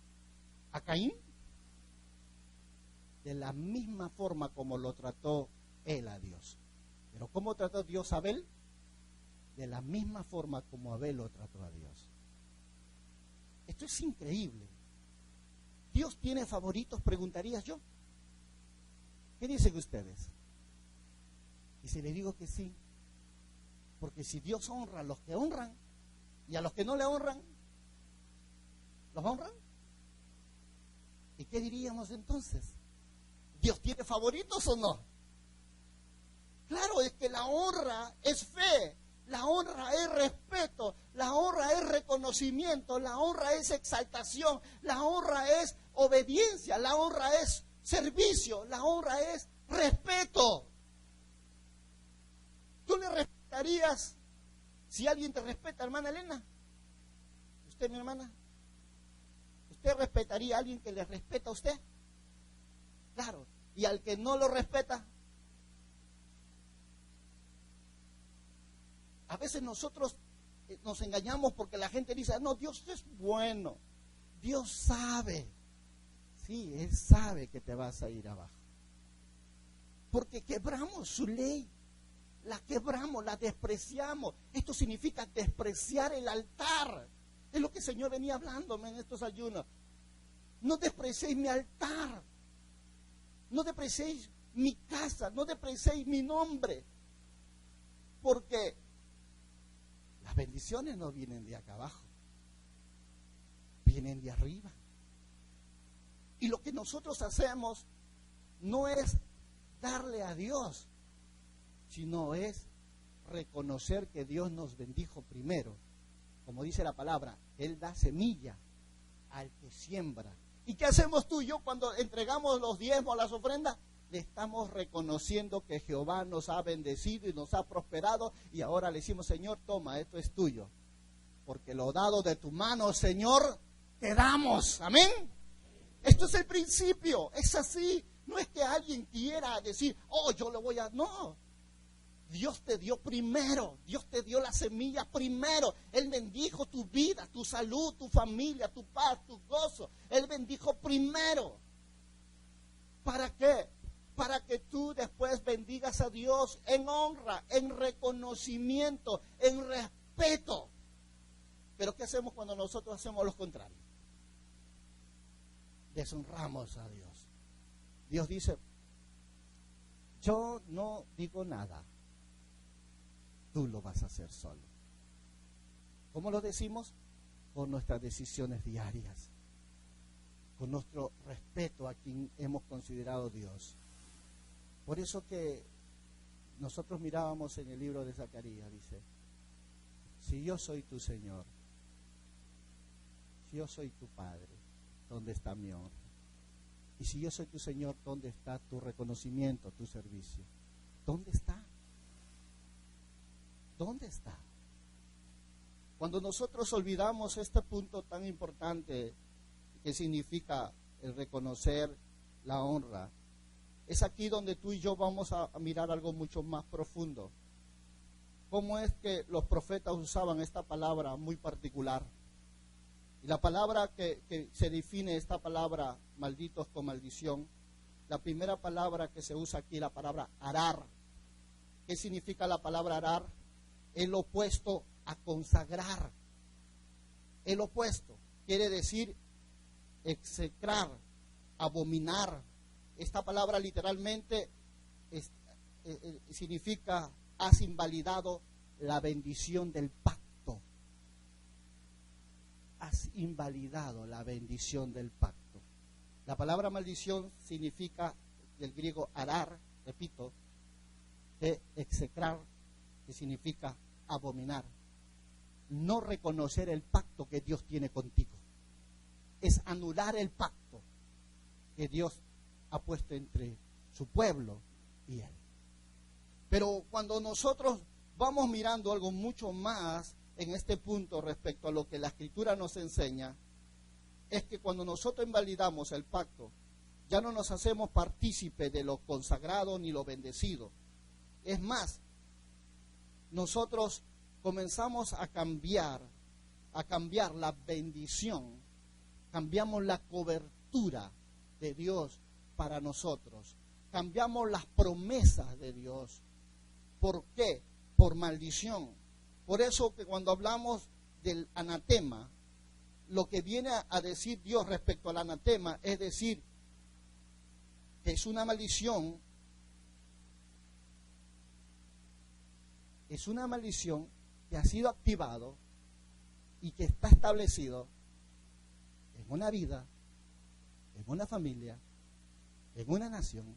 a Caín? De la misma forma como lo trató él a Dios. Pero ¿cómo trató Dios a Abel? De la misma forma como Abel lo trató a Dios. Esto es increíble. ¿Dios tiene favoritos? Preguntaría yo. ¿Qué dicen ustedes? Y si les digo que sí, porque si Dios honra a los que honran y a los que no le honran, ¿los honran? ¿Y qué diríamos entonces? ¿Dios tiene favoritos o no? Claro, es que la honra es fe, la honra es respeto, la honra es reconocimiento, la honra es exaltación, la honra es obediencia, la honra es servicio, la honra es respeto. ¿Tú le respetarías si alguien te respeta, hermana Elena? ¿Usted, mi hermana? ¿Usted respetaría a alguien que le respeta a usted? Claro. ¿Y al que no lo respeta? A veces nosotros nos engañamos porque la gente dice, no, Dios es bueno. Dios sabe. Sí, Él sabe que te vas a ir abajo. Porque quebramos su ley. La quebramos, la despreciamos. Esto significa despreciar el altar. Es lo que el Señor venía hablándome en estos ayunos. No despreciéis mi altar. No despreciéis mi casa. No despreciéis mi nombre. Porque las bendiciones no vienen de acá abajo. Vienen de arriba. Y lo que nosotros hacemos no es darle a Dios, sino es reconocer que Dios nos bendijo primero. Como dice la palabra, Él da semilla al que siembra. ¿Y qué hacemos tú y yo cuando entregamos los diezmos, las ofrendas? Le estamos reconociendo que Jehová nos ha bendecido y nos ha prosperado, y ahora le decimos, Señor, toma, esto es tuyo, porque lo dado de tu mano, Señor, te damos. Amén. Esto es el principio, es así. No es que alguien quiera decir, oh, yo le voy a... No. Dios te dio primero, Dios te dio la semilla primero. Él bendijo tu vida, tu salud, tu familia, tu paz, tu gozo. Él bendijo primero. ¿Para qué? Para que tú después bendigas a Dios en honra, en reconocimiento, en respeto. Pero ¿qué hacemos cuando nosotros hacemos lo contrario? Deshonramos a Dios. Dios dice, yo no digo nada. Tú lo vas a hacer solo. ¿Cómo lo decimos? Con nuestras decisiones diarias, con nuestro respeto a quien hemos considerado Dios. Por eso que nosotros mirábamos en el libro de Zacarías, dice, si yo soy tu Señor, si yo soy tu Padre, ¿dónde está mi honra? Y si yo soy tu Señor, ¿dónde está tu reconocimiento, tu servicio? ¿Dónde está? ¿Dónde está? Cuando nosotros olvidamos este punto tan importante que significa el reconocer la honra, es aquí donde tú y yo vamos a mirar algo mucho más profundo. cómo es que los profetas usaban esta palabra muy particular. Y la palabra que se define, esta palabra malditos con maldición, la primera palabra que se usa aquí, la palabra arar. ¿Qué significa la palabra arar? Es lo opuesto a consagrar. El opuesto quiere decir execrar, abominar. Esta palabra literalmente significa has invalidado la bendición del pacto. Has invalidado la bendición del pacto. La palabra maldición significa, del griego arar, repito, de execrar, que significa abominar. No reconocer el pacto que Dios tiene contigo. Es anular el pacto que Dios ha puesto entre su pueblo y Él. Pero cuando nosotros vamos mirando algo mucho más en este punto respecto a lo que la Escritura nos enseña, es que cuando nosotros invalidamos el pacto, ya no nos hacemos partícipe de lo consagrado ni lo bendecido. Es más, nosotros comenzamos a cambiar la bendición, cambiamos la cobertura de Dios para nosotros, cambiamos las promesas de Dios. ¿Por qué? Por maldición. Por eso que cuando hablamos del anatema, lo que viene a decir Dios respecto al anatema es decir que es una maldición, que ha sido activado y que está establecido en una vida, en una familia, en una nación,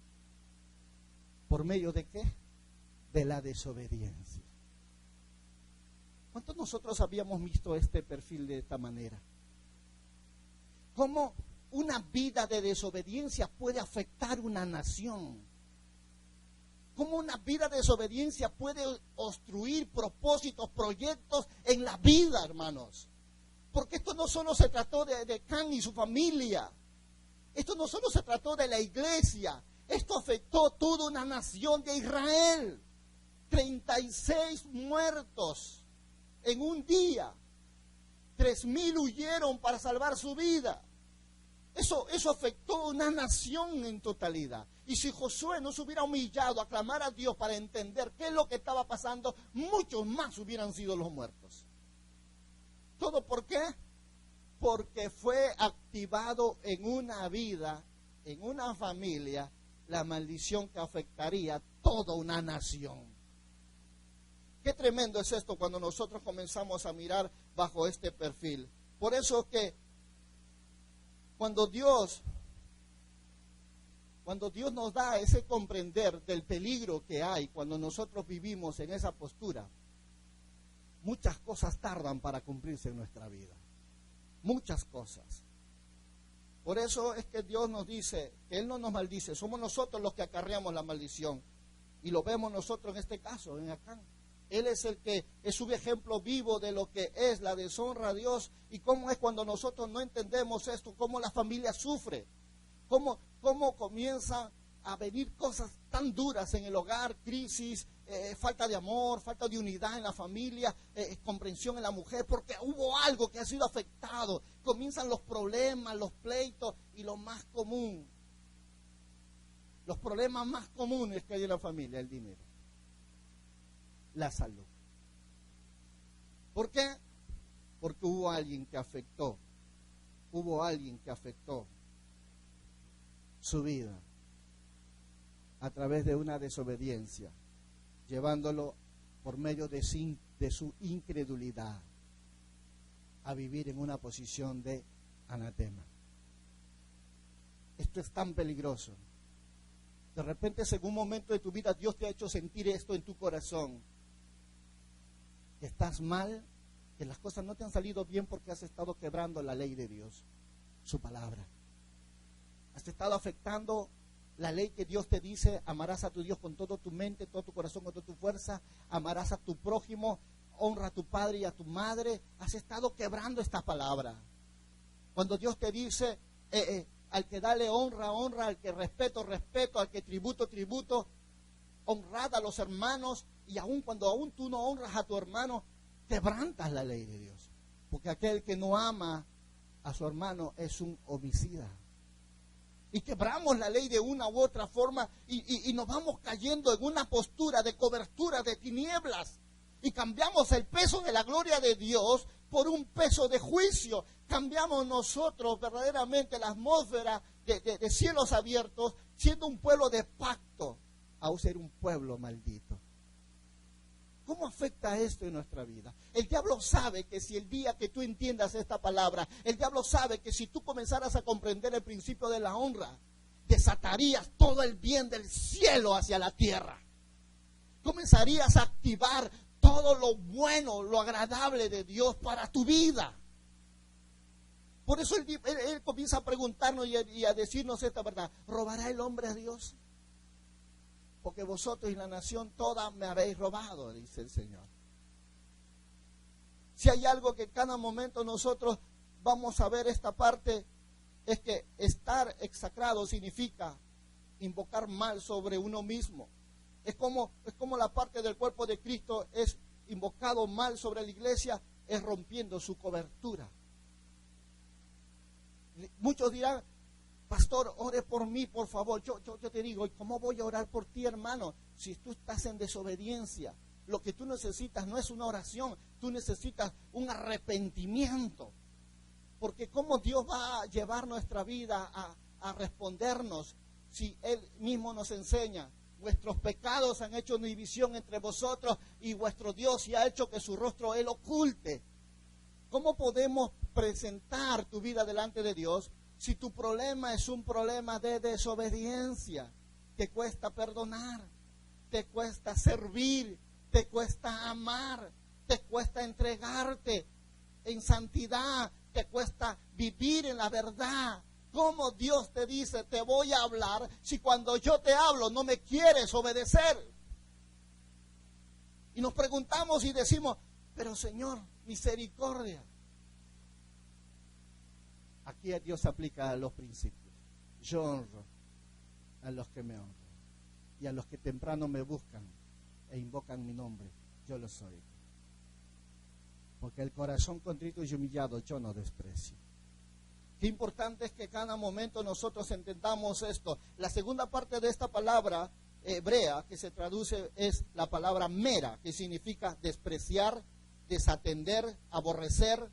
¿por medio de qué? De la desobediencia. ¿Cuántos nosotros habíamos visto este perfil de esta manera? ¿Cómo una vida de desobediencia puede afectar una nación? ¿Cómo una vida de desobediencia puede obstruir propósitos, proyectos en la vida, hermanos? Porque esto no solo se trató de Can y su familia. Esto no solo se trató de la iglesia. Esto afectó toda una nación de Israel. 36 muertos en un día. 3,000 huyeron para salvar su vida. Eso afectó a una nación en totalidad. Y si Josué no se hubiera humillado a clamar a Dios para entender qué es lo que estaba pasando, muchos más hubieran sido los muertos. ¿Todo por qué? Porque fue activado en una vida, en una familia, la maldición que afectaría a toda una nación. Qué tremendo es esto cuando nosotros comenzamos a mirar bajo este perfil. Por eso que cuando Dios nos da ese comprender del peligro que hay cuando nosotros vivimos en esa postura, muchas cosas tardan para cumplirse en nuestra vida. Muchas cosas. Por eso es que Dios nos dice que Él no nos maldice, somos nosotros los que acarreamos la maldición. Y lo vemos nosotros en este caso, en Acán. Él es el que es un ejemplo vivo de lo que es la deshonra a Dios y cómo es cuando nosotros no entendemos esto, cómo la familia sufre, cómo comienzan a venir cosas tan duras en el hogar, crisis, falta de amor, falta de unidad en la familia, comprensión en la mujer, porque hubo algo que ha sido afectado. Comienzan los problemas, los pleitos y lo más común, los problemas más comunes que hay en la familia, el dinero, la salud. ¿Por qué? Porque hubo alguien que afectó su vida a través de una desobediencia, llevándolo por medio de su incredulidad a vivir en una posición de anatema. Esto es tan peligroso. De repente, en un momento de tu vida, Dios te ha hecho sentir esto en tu corazón, que estás mal, que las cosas no te han salido bien porque has estado quebrando la ley de Dios, su palabra. Has estado afectando la ley que Dios te dice: amarás a tu Dios con todo tu mente, todo tu corazón, con toda tu fuerza, amarás a tu prójimo, honra a tu padre y a tu madre. Has estado quebrando esta palabra. Cuando Dios te dice, al que dale honra, honra, al que respeto, respeto, al que tributo, tributo, honrad a los hermanos, y aun cuando aún tú no honras a tu hermano, quebrantas la ley de Dios. Porque aquel que no ama a su hermano es un homicida. Y quebramos la ley de una u otra forma y nos vamos cayendo en una postura de cobertura de tinieblas. Y cambiamos el peso de la gloria de Dios por un peso de juicio. Cambiamos nosotros verdaderamente la atmósfera de cielos abiertos, siendo un pueblo de pacto, a ser un pueblo maldito. ¿Cómo afecta esto en nuestra vida? El diablo sabe que si el día que tú entiendas esta palabra, el diablo sabe que si tú comenzaras a comprender el principio de la honra, desatarías todo el bien del cielo hacia la tierra. Comenzarías a activar todo lo bueno, lo agradable de Dios para tu vida. Por eso él comienza a preguntarnos y a decirnos esta verdad. ¿Robará el hombre a Dios? Porque vosotros y la nación toda me habéis robado, dice el Señor. Si hay algo que en cada momento nosotros vamos a ver esta parte, es que estar exsacrado significa invocar mal sobre uno mismo. Es como la parte del cuerpo de Cristo es invocado mal sobre la iglesia, es rompiendo su cobertura. Muchos dirán, pastor, ore por mí, por favor. Yo te digo, ¿y cómo voy a orar por ti, hermano? Si tú estás en desobediencia, lo que tú necesitas no es una oración, tú necesitas un arrepentimiento. Porque ¿cómo Dios va a llevar nuestra vida a respondernos si Él mismo nos enseña? Vuestros pecados han hecho división entre vosotros y vuestro Dios y ha hecho que su rostro Él oculte. ¿Cómo podemos presentar tu vida delante de Dios si tu problema es un problema de desobediencia? Te cuesta perdonar, te cuesta servir, te cuesta amar, te cuesta entregarte en santidad, te cuesta vivir en la verdad. ¿Cómo Dios te dice, te voy a hablar, si cuando yo te hablo no me quieres obedecer? Y nos preguntamos y decimos, pero Señor, misericordia. Aquí Dios aplica los principios. Yo honro a los que me honran, y a los que temprano me buscan e invocan mi nombre, yo lo soy. Porque el corazón contrito y humillado yo no desprecio. Qué importante es que cada momento nosotros entendamos esto. La segunda parte de esta palabra hebrea que se traduce es la palabra mera, que significa despreciar, desatender, aborrecer,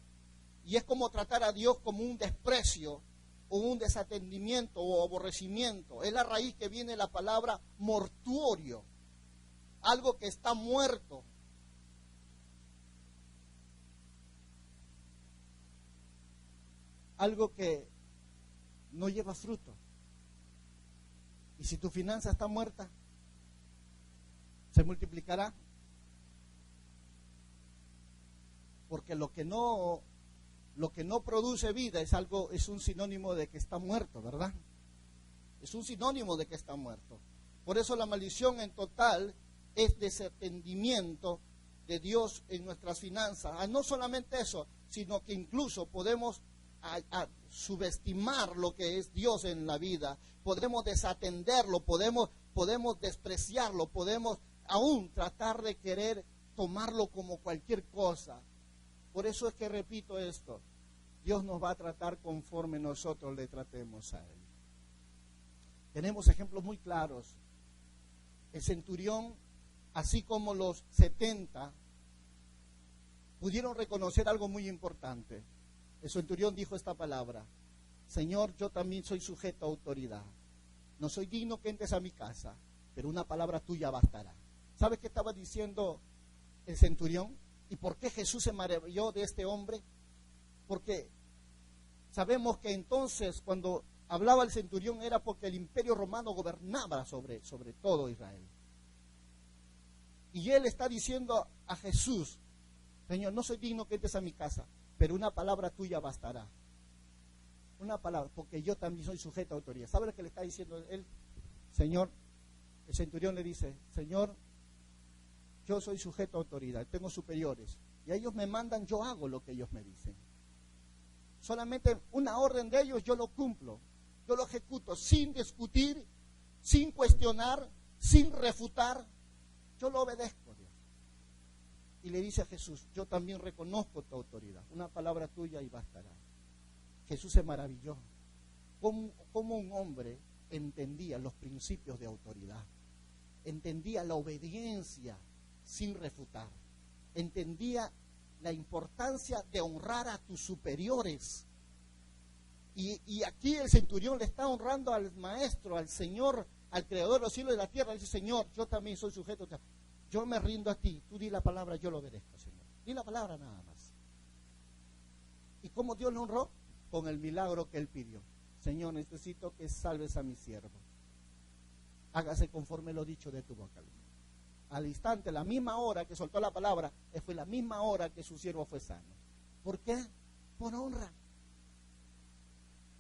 y es como tratar a Dios como un desprecio o un desatendimiento o aborrecimiento. Es la raíz que viene la palabra mortuorio, algo que está muerto. Algo que no lleva fruto. Y si tu finanza está muerta, ¿se multiplicará? Porque lo que no produce vida es un sinónimo de que está muerto, ¿verdad? Es un sinónimo de que está muerto. Por eso la maldición en total es desatendimiento de Dios en nuestras finanzas. No solamente eso, sino que incluso podemos a subestimar lo que es Dios en la vida, podemos desatenderlo, podemos despreciarlo, podemos aún tratar de querer tomarlo como cualquier cosa. Por eso es que repito esto, Dios nos va a tratar conforme nosotros le tratemos a Él. Tenemos ejemplos muy claros. El centurión, así como los 70, pudieron reconocer algo muy importante. El centurión dijo esta palabra: Señor, yo también soy sujeto a autoridad. No soy digno que entres a mi casa, pero una palabra tuya bastará. ¿Sabes qué estaba diciendo el centurión? ¿Y por qué Jesús se maravilló de este hombre? Porque sabemos que entonces cuando hablaba el centurión era porque el imperio romano gobernaba sobre todo Israel. Y él está diciendo a Jesús: Señor, no soy digno que entres a mi casa, pero una palabra tuya bastará. Una palabra, porque yo también soy sujeto a autoridad. ¿Sabe lo que le está diciendo él? Señor, el centurión le dice: Señor, yo soy sujeto a autoridad, tengo superiores, y a ellos me mandan, yo hago lo que ellos me dicen. Solamente una orden de ellos yo lo cumplo, yo lo ejecuto sin discutir, sin cuestionar, sin refutar. Yo lo obedezco, Dios. y le dice a Jesús, yo también reconozco tu autoridad, una palabra tuya y bastará. Jesús se maravilló. ¿Cómo un hombre entendía los principios de autoridad? Entendía la obediencia sin refutar. Entendía la importancia de honrar a tus superiores. Y aquí el centurión le está honrando al maestro, al Señor, al creador de los cielos y de la tierra. Le dice, Señor, yo también soy sujeto. Yo me rindo a ti. Tú di la palabra, yo lo obedezco, Señor. Di la palabra nada más. ¿Y cómo Dios lo honró? Con el milagro que él pidió. Señor, necesito que salves a mi siervo. Hágase conforme lo dicho de tu boca. Al instante, la misma hora que soltó la palabra, fue la misma hora que su siervo fue sano. ¿Por qué? Por honra.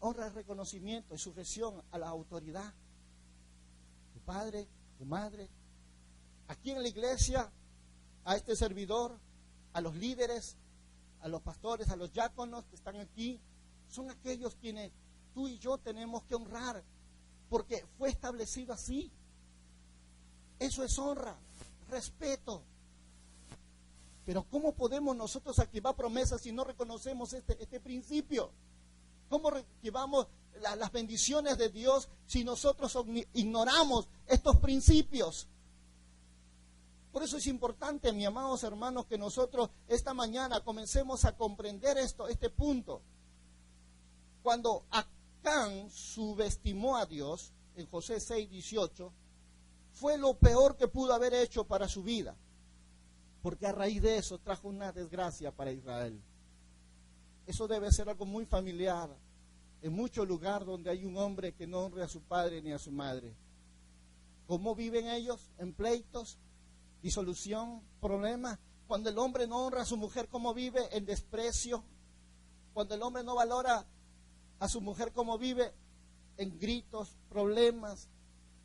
Honra es reconocimiento y sujeción a la autoridad. Tu padre, tu madre. Aquí en la iglesia, a este servidor, a los líderes, a los pastores, a los diáconos que están aquí, son aquellos quienes tú y yo tenemos que honrar, porque fue establecido así. Eso es honra, respeto. Pero ¿cómo podemos nosotros activar promesas si no reconocemos este principio? ¿Cómo activamos las bendiciones de Dios si nosotros ignoramos estos principios? Por eso es importante, mis amados hermanos, que nosotros esta mañana comencemos a comprender este punto. Cuando Acán subestimó a Dios, en Josué 6:18, fue lo peor que pudo haber hecho para su vida, porque a raíz de eso trajo una desgracia para Israel. Eso debe ser algo muy familiar en muchos lugares donde hay un hombre que no honra a su padre ni a su madre. ¿Cómo viven ellos? En pleitos, disolución, problemas. Cuando el hombre no honra a su mujer, ¿cómo vive? En desprecio. Cuando el hombre no valora a su mujer, ¿cómo vive? En gritos, problemas.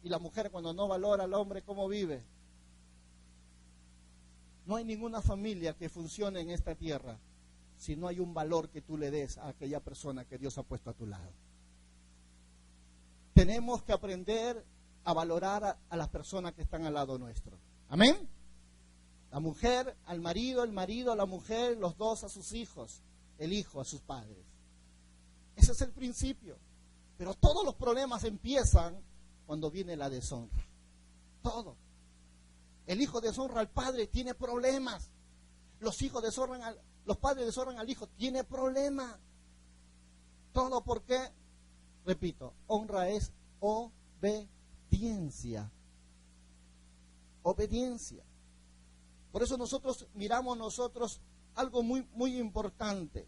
Y la mujer, cuando no valora al hombre, ¿cómo vive? No hay ninguna familia que funcione en esta tierra si no hay un valor que tú le des a aquella persona que Dios ha puesto a tu lado. Tenemos que aprender a valorar a las personas que están al lado nuestro. Amén. La mujer al marido, el marido a la mujer, los dos a sus hijos, el hijo a sus padres. Ese es el principio. Pero todos los problemas empiezan cuando viene la deshonra. Todo. El hijo deshonra al padre, tiene problemas. Los padres deshonran al hijo, tiene problemas. Todo porque, repito, honra es obediencia. Obediencia. Por eso miramos algo muy, muy importante.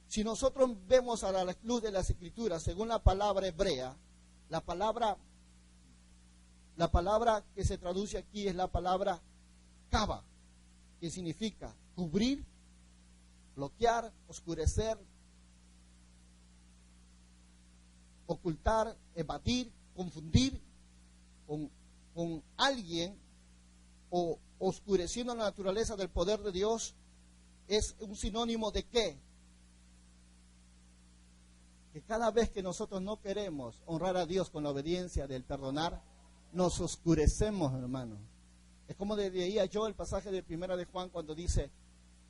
Si nosotros vemos a la luz de las Escrituras, según la palabra hebrea, la palabra que se traduce aquí es la palabra kava, que significa cubrir, bloquear, oscurecer, ocultar, evadir, confundir con alguien o oscureciendo la naturaleza del poder de Dios. Es un sinónimo de ¿qué? Que cada vez que nosotros no queremos honrar a Dios con la obediencia del perdonar, nos oscurecemos, hermano. Es como leía yo el pasaje de 1 de Juan cuando dice,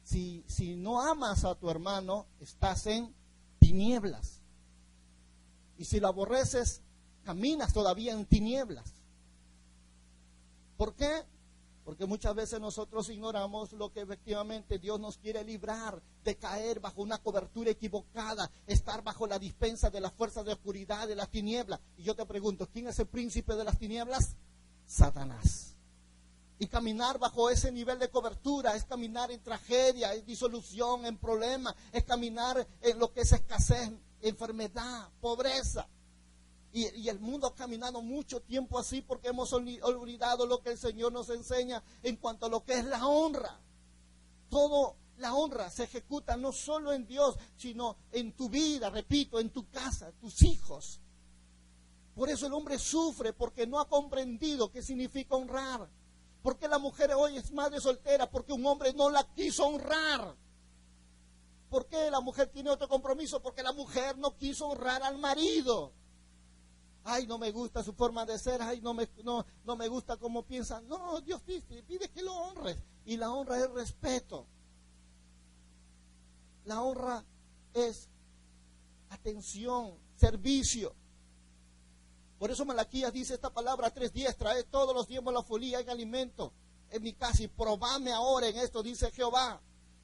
si no amas a tu hermano, estás en tinieblas. Y si lo aborreces, caminas todavía en tinieblas. ¿Por qué? Porque muchas veces nosotros ignoramos lo que efectivamente Dios nos quiere librar de caer bajo una cobertura equivocada, estar bajo la dispensa de las fuerzas de oscuridad, de las tinieblas. Y yo te pregunto, ¿quién es el príncipe de las tinieblas? Satanás. Y caminar bajo ese nivel de cobertura es caminar en tragedia, en disolución, en problemas, es caminar en lo que es escasez, enfermedad, pobreza. Y el mundo ha caminado mucho tiempo así porque hemos olvidado lo que el Señor nos enseña en cuanto a lo que es la honra. Todo la honra se ejecuta no solo en Dios, sino en tu vida, repito, en tu casa, tus hijos. Por eso el hombre sufre porque no ha comprendido qué significa honrar. ¿Por qué la mujer hoy es madre soltera? Porque un hombre no la quiso honrar. ¿Por qué la mujer tiene otro compromiso? Porque la mujer no quiso honrar al marido. Ay, no me gusta su forma de ser, ay, no me gusta cómo piensa. No, Dios pide que lo honres. Y la honra es respeto. La honra es atención, servicio. Por eso Malaquías dice esta palabra 3:10, traed todos los diezmos a la folía en alimento en mi casa y probadme ahora en esto, dice Jehová.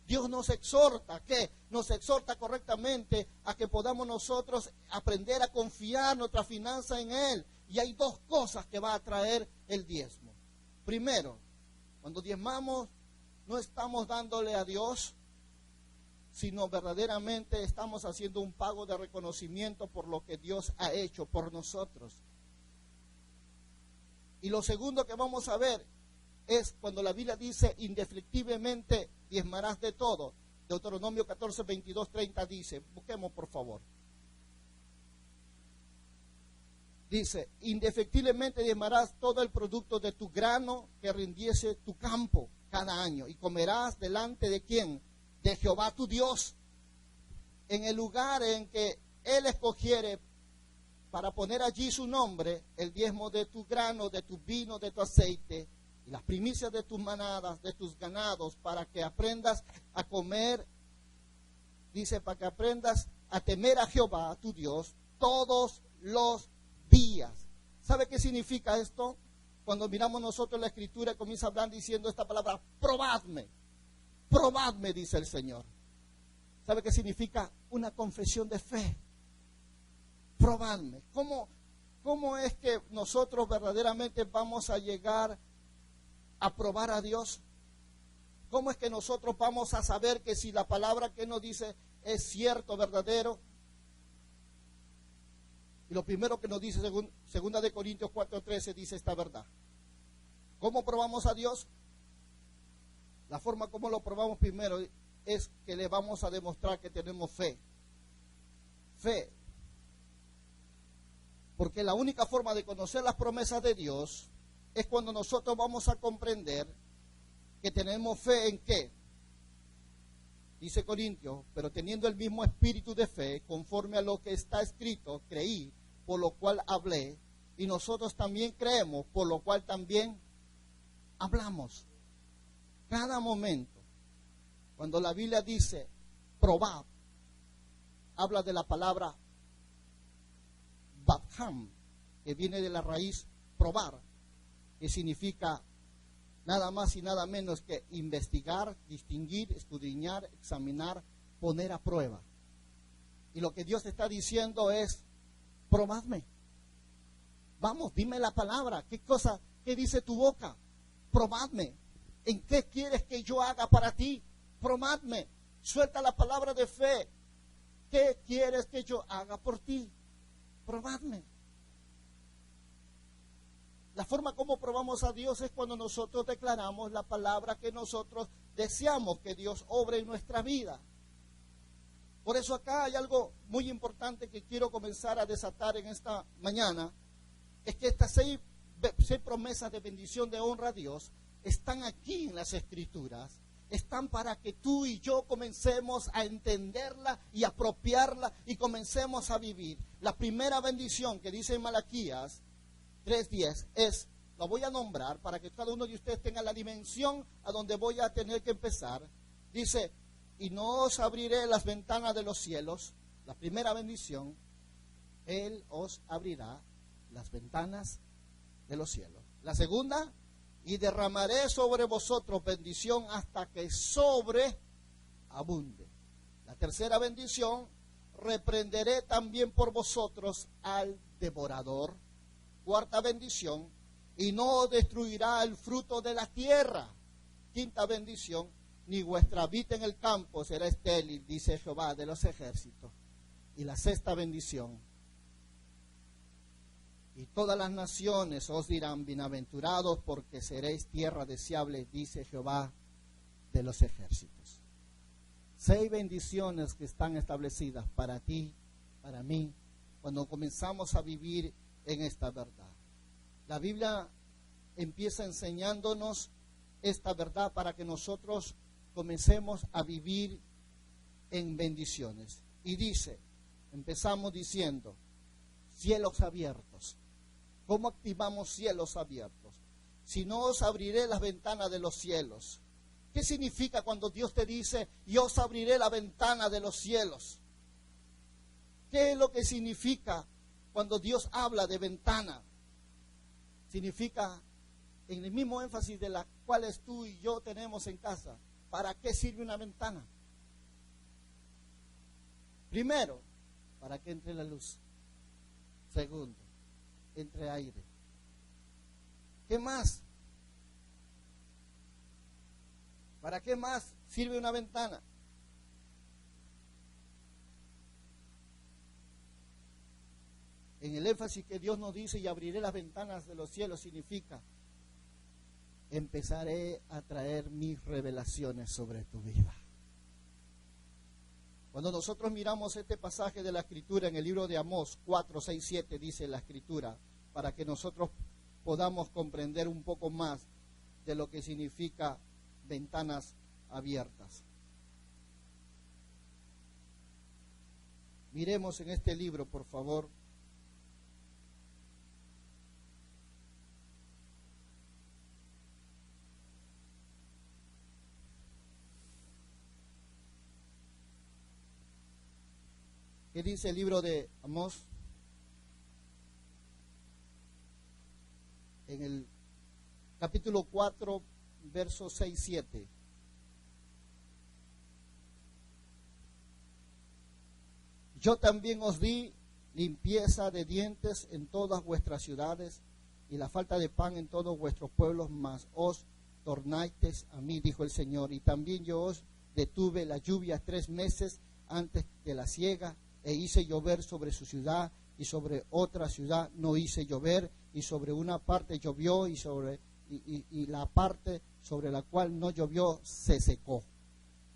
Dios nos exhorta, ¿qué? Nos exhorta correctamente a que podamos nosotros aprender a confiar nuestra finanza en Él. Y hay dos cosas que va a traer el diezmo. Primero, cuando diezmamos, no estamos dándole a Dios, sino verdaderamente estamos haciendo un pago de reconocimiento por lo que Dios ha hecho por nosotros. Y lo segundo que vamos a ver es cuando la Biblia dice, indefectiblemente diezmarás de todo. Deuteronomio 14, 22, 30 dice, busquemos por favor. Dice, indefectiblemente diezmarás todo el producto de tu grano que rindiese tu campo cada año, y comerás delante de ¿quién? De Jehová tu Dios, en el lugar en que Él escogiere para poner allí su nombre, el diezmo de tu grano, de tu vino, de tu aceite, y las primicias de tus manadas, de tus ganados, para que aprendas a comer, dice, para que aprendas a temer a Jehová tu Dios todos los días. ¿Sabe qué significa esto? Cuando miramos nosotros la Escritura, comienza a hablar diciendo esta palabra, probadme. Probadme, dice el Señor. ¿Sabe qué significa? Una confesión de fe. Probadme. ¿Cómo es que nosotros verdaderamente vamos a llegar a probar a Dios? ¿Cómo es que nosotros vamos a saber que si la palabra que nos dice es cierto, verdadero? Y lo primero que nos dice, segunda de Corintios 4:13, dice esta verdad. ¿Cómo probamos a Dios? La forma como lo probamos primero es que le vamos a demostrar que tenemos fe. Fe. Porque la única forma de conocer las promesas de Dios es cuando nosotros vamos a comprender que tenemos fe en qué. Dice Corintios, pero teniendo el mismo espíritu de fe, conforme a lo que está escrito, creí, por lo cual hablé, y nosotros también creemos, por lo cual también hablamos. Cada momento, cuando la Biblia dice, probad, habla de la palabra Batham, que viene de la raíz probar, que significa nada más y nada menos que investigar, distinguir, escudriñar, examinar, poner a prueba. Y lo que Dios está diciendo es, probadme. Vamos, dime la palabra. ¿Qué dice tu boca? Probadme. ¿En qué quieres que yo haga para ti? Probadme. Suelta la palabra de fe. ¿Qué quieres que yo haga por ti? Probadme. La forma como probamos a Dios es cuando nosotros declaramos la palabra que nosotros deseamos que Dios obre en nuestra vida. Por eso acá hay algo muy importante que quiero comenzar a desatar en esta mañana. Es que estas seis promesas de bendición, de honra a Dios, están aquí en las Escrituras. Están para que tú y yo comencemos a entenderla y apropiarla y comencemos a vivir. La primera bendición que dice en Malaquías 3:10 es, lo voy a nombrar para que cada uno de ustedes tenga la dimensión a donde voy a tener que empezar. Dice, y no os abriré las ventanas de los cielos. La primera bendición, Él os abrirá las ventanas de los cielos. La segunda, y derramaré sobre vosotros bendición hasta que sobreabunde. La tercera bendición, reprenderé también por vosotros al devorador. Cuarta bendición, y no destruirá el fruto de la tierra. Quinta bendición, ni vuestra vida en el campo será estéril, dice Jehová de los ejércitos. Y la sexta bendición, y todas las naciones os dirán bienaventurados porque seréis tierra deseable, dice Jehová de los ejércitos. 6 bendiciones que están establecidas para ti, para mí, cuando comenzamos a vivir en esta verdad. La Biblia empieza enseñándonos esta verdad para que nosotros comencemos a vivir en bendiciones. Y dice, empezamos diciendo, cielos abiertos. ¿Cómo activamos cielos abiertos? Si no os abriré las ventanas de los cielos. ¿Qué significa cuando Dios te dice, yo os abriré la ventana de los cielos? ¿Qué es lo que significa cuando Dios habla de ventana? Significa, en el mismo énfasis de las cuales tú y yo tenemos en casa, ¿para qué sirve una ventana? Primero, para que entre la luz. Segundo, entre aire. ¿Qué más? ¿Para qué más sirve una ventana? En el énfasis que Dios nos dice, y abriré las ventanas de los cielos, significa, empezaré a traer mis revelaciones sobre tu vida. Cuando nosotros miramos este pasaje de la Escritura en el libro de Amós 4, 6, 7, dice la Escritura, para que nosotros podamos comprender un poco más de lo que significa ventanas abiertas. Miremos en este libro, por favor. ¿Qué dice el libro de Amós? En el capítulo 4, versos 6, 7. Yo también os di limpieza de dientes en todas vuestras ciudades y la falta de pan en todos vuestros pueblos, mas os tornasteis a mí, dijo el Señor. Y también yo os detuve la lluvia 3 meses antes de la siega, e hice llover sobre su ciudad, y sobre otra ciudad no hice llover, y sobre una parte llovió, y la parte sobre la cual no llovió se secó.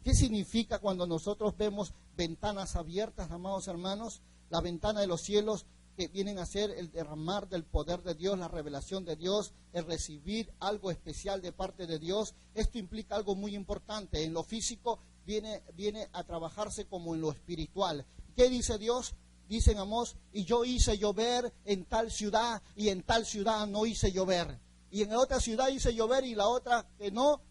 ¿Qué significa cuando nosotros vemos ventanas abiertas, amados hermanos? La ventana de los cielos, que vienen a ser el derramar del poder de Dios, la revelación de Dios, el recibir algo especial de parte de Dios. Esto implica algo muy importante. En lo físico viene a trabajarse como en lo espiritual. ¿Qué dice Dios? Dice en Amós, y yo hice llover en tal ciudad, y en tal ciudad no hice llover. Y en otra ciudad hice llover, y la otra que no.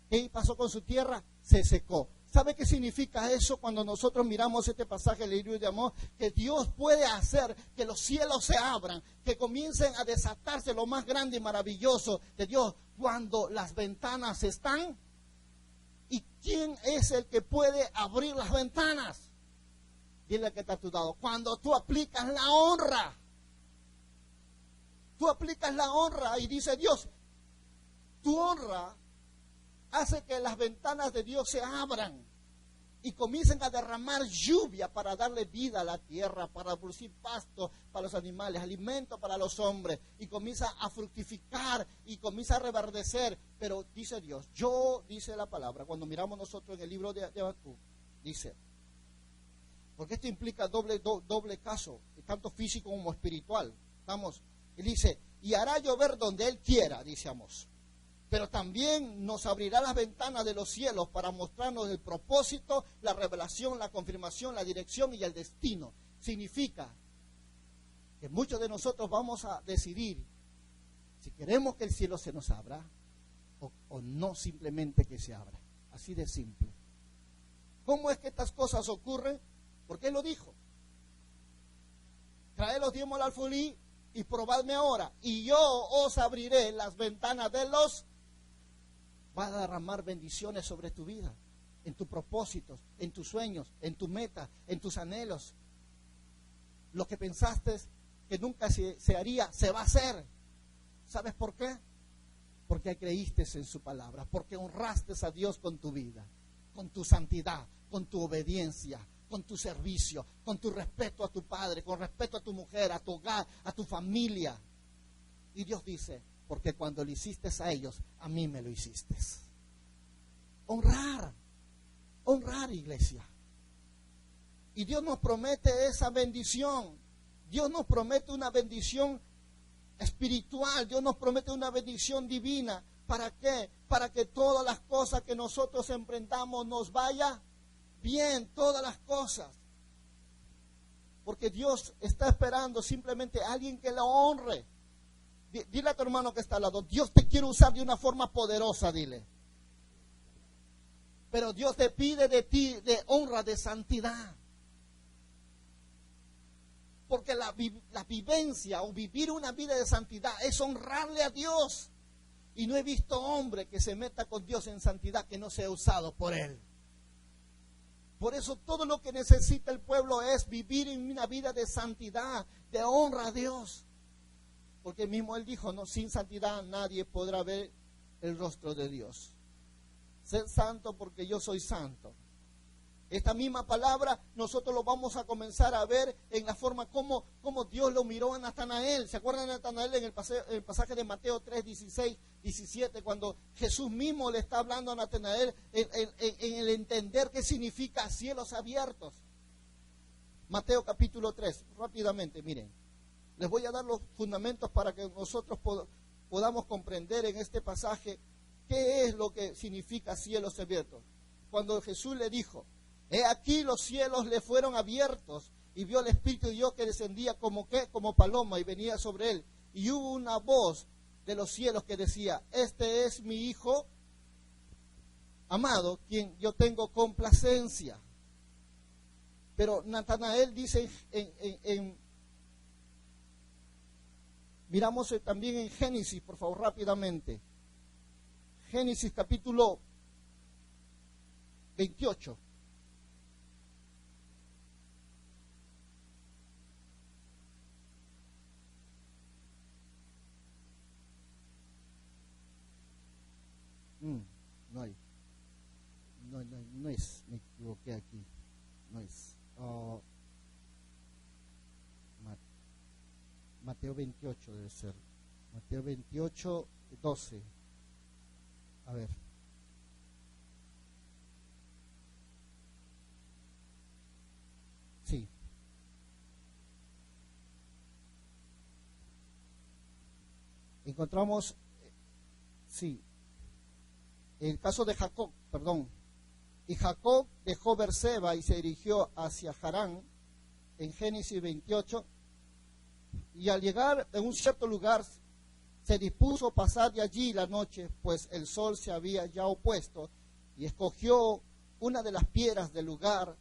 ¿Qué pasó con su tierra? Se secó. ¿Sabe qué significa eso cuando nosotros miramos este pasaje del libro de Amós? Que Dios puede hacer que los cielos se abran, que comiencen a desatarse lo más grande y maravilloso de Dios cuando las ventanas están. ¿Y quién es el que puede abrir las ventanas? Dile que está a tu lado. Cuando tú aplicas la honra. Tú aplicas la honra y dice Dios, tu honra hace que las ventanas de Dios se abran y comiencen a derramar lluvia para darle vida a la tierra, para producir pasto para los animales, alimento para los hombres, y comienza a fructificar y comienza a reverdecer. Pero dice Dios, dice la palabra, cuando miramos nosotros en el libro de Habacuc, dice, porque esto implica doble caso, tanto físico como espiritual. Él dice, y hará llover donde Él quiera, dice Amós. Pero también nos abrirá las ventanas de los cielos para mostrarnos el propósito, la revelación, la confirmación, la dirección y el destino. Significa que muchos de nosotros vamos a decidir si queremos que el cielo se nos abra o no simplemente que se abra. Así de simple. ¿Cómo es que estas cosas ocurren? Porque Él lo dijo. Traed los diezmos al alfolí y probadme ahora, y yo os abriré las ventanas de los... Va a derramar bendiciones sobre tu vida, en tus propósitos, en tus sueños, en tu meta, en tus anhelos. Lo que pensaste que nunca se haría, se va a hacer. ¿Sabes por qué? Porque creíste en su palabra, porque honraste a Dios con tu vida, con tu santidad, con tu obediencia, con tu servicio, con tu respeto a tu padre, con respeto a tu mujer, a tu hogar, a tu familia. Y Dios dice, porque cuando lo hiciste a ellos, a mí me lo hiciste. Honrar, iglesia. Y Dios nos promete esa bendición. Dios nos promete una bendición espiritual. Dios nos promete una bendición divina. ¿Para qué? Para que todas las cosas que nosotros emprendamos nos vaya bien, todas las cosas. Porque Dios está esperando simplemente a alguien que lo honre. Dile a tu hermano que está al lado, Dios te quiere usar de una forma poderosa, dile. Pero Dios te pide de ti de honra, de santidad. Porque la vivencia o vivir una vida de santidad es honrarle a Dios. Y no he visto hombre que se meta con Dios en santidad que no sea usado por Él. Por eso todo lo que necesita el pueblo es vivir en una vida de santidad, de honra a Dios. Porque mismo Él dijo, no, sin santidad nadie podrá ver el rostro de Dios. Sed santo porque yo soy santo. Esta misma palabra nosotros lo vamos a comenzar a ver en la forma como Dios lo miró a Natanael. ¿Se acuerdan de Natanael en el pasaje de Mateo 3, 16, 17? Cuando Jesús mismo le está hablando a Natanael en el entender qué significa cielos abiertos. Mateo capítulo 3, rápidamente, miren. Les voy a dar los fundamentos para que nosotros podamos comprender en este pasaje qué es lo que significa cielos abiertos. Cuando Jesús le dijo, he aquí los cielos le fueron abiertos y vio el Espíritu de Dios que descendía como paloma y venía sobre él. Y hubo una voz de los cielos que decía, este es mi Hijo amado, quien yo tengo complacencia. Pero Natanael dice miramos también en Génesis, por favor, rápidamente. Génesis capítulo 28. No es, me equivoqué aquí. No es. Mateo 28 debe ser. Mateo 28, 12. A ver. Sí. Encontramos, sí, el caso de Jacob, perdón. Y Jacob dejó Berseba y se dirigió hacia Harán, en Génesis 28, y al llegar a un cierto lugar se dispuso a pasar de allí la noche, pues el sol se había ya opuesto, y escogió una de las piedras del lugar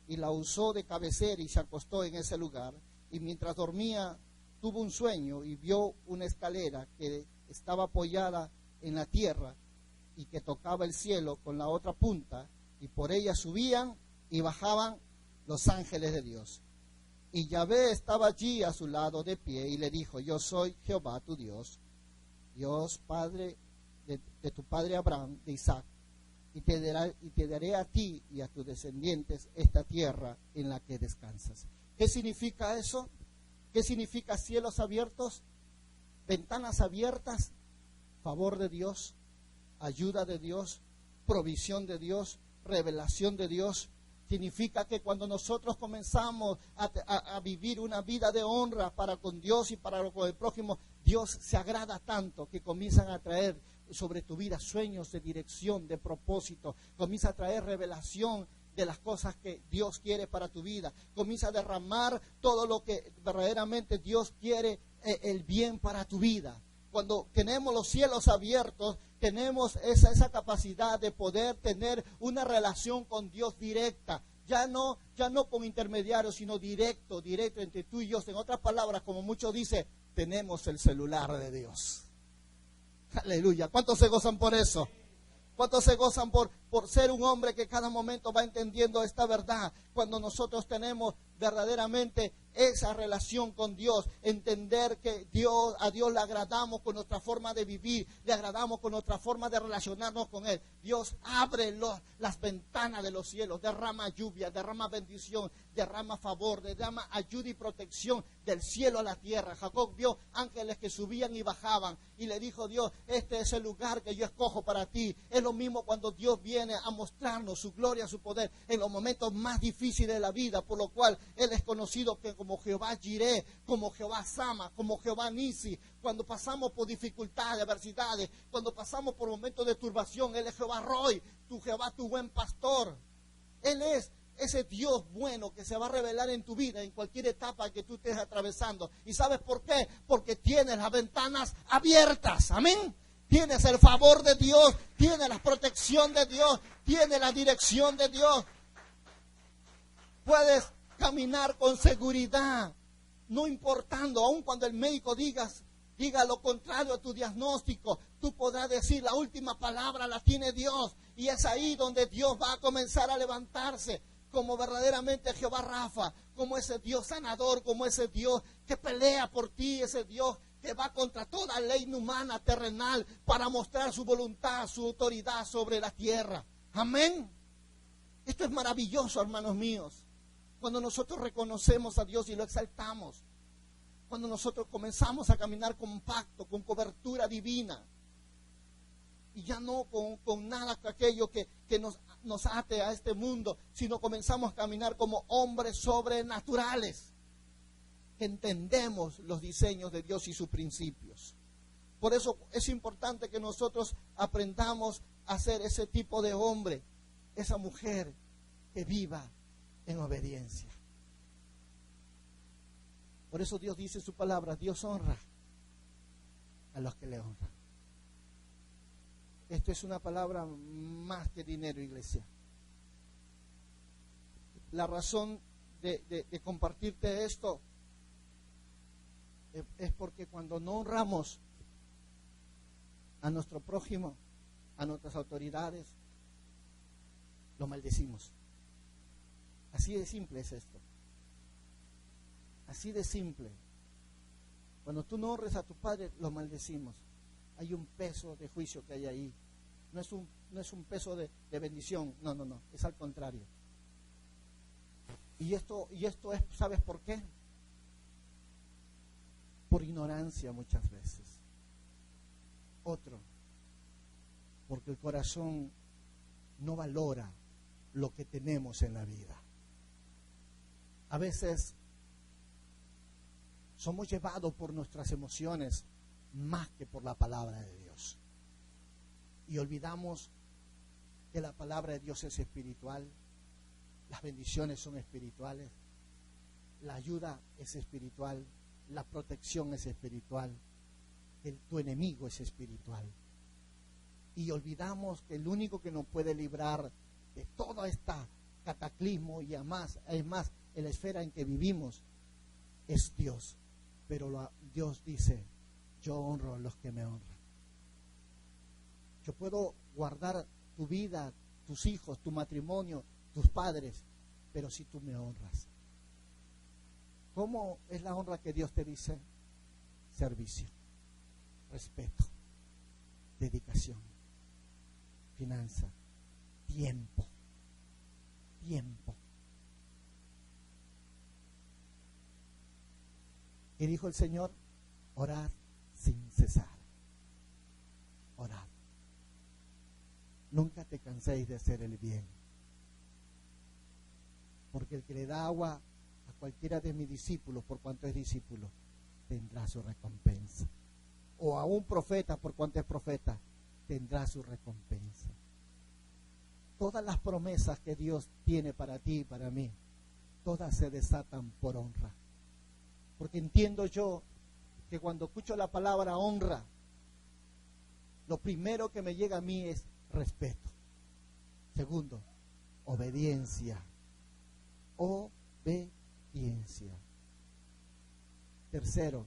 y la usó de cabecera y se acostó en ese lugar. Y mientras dormía tuvo un sueño y vio una escalera que estaba apoyada en la tierra y que tocaba el cielo con la otra punta, y por ella subían y bajaban los ángeles de Dios. Y Yahvé estaba allí a su lado de pie y le dijo, yo soy Jehová tu Dios, Dios Padre de tu padre Abraham, de Isaac, y te daré a ti y a tus descendientes esta tierra en la que descansas. ¿Qué significa eso? ¿Qué significa cielos abiertos? Ventanas abiertas, favor de Dios, ayuda de Dios, provisión de Dios, revelación de Dios. Significa que cuando nosotros comenzamos a vivir una vida de honra para con Dios y para con el prójimo, Dios se agrada tanto que comienzan a traer sobre tu vida sueños de dirección, de propósito, comienza a traer revelación de las cosas que Dios quiere para tu vida, comienza a derramar todo lo que verdaderamente Dios quiere, el bien para tu vida. Cuando tenemos los cielos abiertos, tenemos esa capacidad de poder tener una relación con Dios directa, ya no con intermediarios, sino directo entre tú y Dios. En otras palabras, como muchos dicen, tenemos el celular de Dios. Aleluya. ¿Cuántos se gozan por eso? ¿Cuántos se gozan por ser un hombre que cada momento va entendiendo esta verdad? Cuando nosotros tenemos verdaderamente esa relación con Dios, entender que a Dios le agradamos con nuestra forma de vivir, le agradamos con nuestra forma de relacionarnos con Él. Dios abre las ventanas de los cielos, derrama lluvia, derrama bendición, derrama favor, derrama ayuda y protección del cielo a la tierra. Jacob vio ángeles que subían y bajaban y le dijo Dios, este es el lugar que yo escojo para ti. Es lo mismo cuando Dios viene a mostrarnos su gloria, su poder en los momentos más difíciles de la vida, por lo cual Él es conocido como Jehová Jireh, como Jehová Sama, como Jehová Nisi. Cuando pasamos por dificultades, adversidades, cuando pasamos por momentos de turbación, Él es Jehová Roy, tu Jehová, tu buen pastor. Él es ese Dios bueno que se va a revelar en tu vida, en cualquier etapa que tú estés atravesando. ¿Y sabes por qué? Porque tienes las ventanas abiertas. Amén. tienes el favor de Dios, tienes la protección de Dios, tienes la dirección de Dios. Puedes caminar con seguridad, no importando, aun cuando el médico diga lo contrario a tu diagnóstico, tú podrás decir la última palabra la tiene Dios, y es ahí donde Dios va a comenzar a levantarse como verdaderamente Jehová Rafa, como ese Dios sanador, como ese Dios que pelea por ti, ese Dios que va contra toda ley humana, terrenal, para mostrar su voluntad, su autoridad sobre la tierra. Amén. Esto es maravilloso, hermanos míos. Cuando nosotros reconocemos a Dios y lo exaltamos, cuando nosotros comenzamos a caminar con pacto, con cobertura divina, y ya no con nada aquello que nos ate a este mundo, sino comenzamos a caminar como hombres sobrenaturales, que entendemos los diseños de Dios y sus principios. Por eso es importante que nosotros aprendamos a ser ese tipo de hombre, esa mujer que viva en obediencia. Por eso Dios dice en su palabra, Dios honra a los que le honran. Esto es una palabra más que dinero, iglesia. La razón de compartirte esto es porque cuando no honramos a nuestro prójimo, a nuestras autoridades, lo maldecimos. Así de simple es esto. Así de simple. Cuando tú no honres a tu padre, lo maldecimos. Hay un peso de juicio que hay ahí. No es un peso de bendición. No. Es al contrario. Y esto es, ¿sabes por qué? Por ignorancia muchas veces. Otro, porque el corazón no valora lo que tenemos en la vida. A veces somos llevados por nuestras emociones más que por la palabra de Dios. Y olvidamos que la palabra de Dios es espiritual, las bendiciones son espirituales, la ayuda es espiritual, la protección es espiritual, tu enemigo es espiritual. Y olvidamos que el único que nos puede librar de todo este cataclismo y además en la esfera en que vivimos es Dios. Pero Dios dice, yo honro a los que me honran. Yo puedo guardar tu vida, tus hijos, tu matrimonio, tus padres, pero si tú me honras. ¿Cómo es la honra que Dios te dice? Servicio, respeto, dedicación, finanza, tiempo. Y dijo el Señor, orad sin cesar. Orad. Nunca te canséis de hacer el bien. Porque el que le da agua a cualquiera de mis discípulos, por cuanto es discípulo, tendrá su recompensa. O a un profeta, por cuanto es profeta, tendrá su recompensa. Todas las promesas que Dios tiene para ti y para mí, todas se desatan por honra. Porque entiendo yo que cuando escucho la palabra honra, lo primero que me llega a mí es respeto. Segundo, obediencia. Obediencia. Tercero,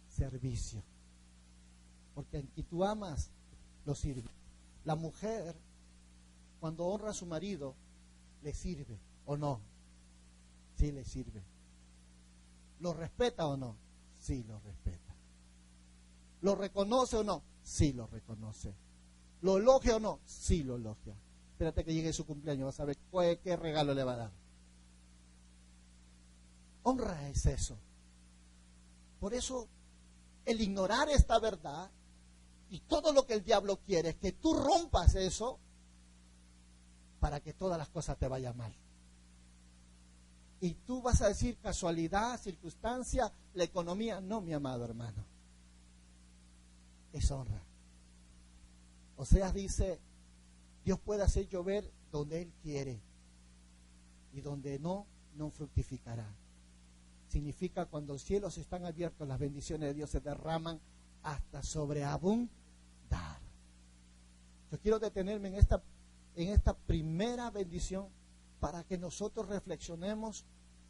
servicio. Porque en quien tú amas, lo sirve. La mujer, cuando honra a su marido, le sirve o no. Sí, le sirve. ¿Lo respeta o no? Sí, lo respeta. ¿Lo reconoce o no? Sí, lo reconoce. ¿Lo elogia o no? Sí, lo elogia. Espérate que llegue su cumpleaños, vas a ver qué regalo le va a dar. Honra es eso. Por eso, el ignorar esta verdad y todo lo que el diablo quiere es que tú rompas eso para que todas las cosas te vayan mal. Y tú vas a decir casualidad, circunstancia, la economía. No, mi amado hermano. Es honra. Oseas dice, Dios puede hacer llover donde Él quiere. Y donde no fructificará. Significa cuando los cielos están abiertos, las bendiciones de Dios se derraman hasta sobreabundar. Yo quiero detenerme en esta primera bendición para que nosotros reflexionemos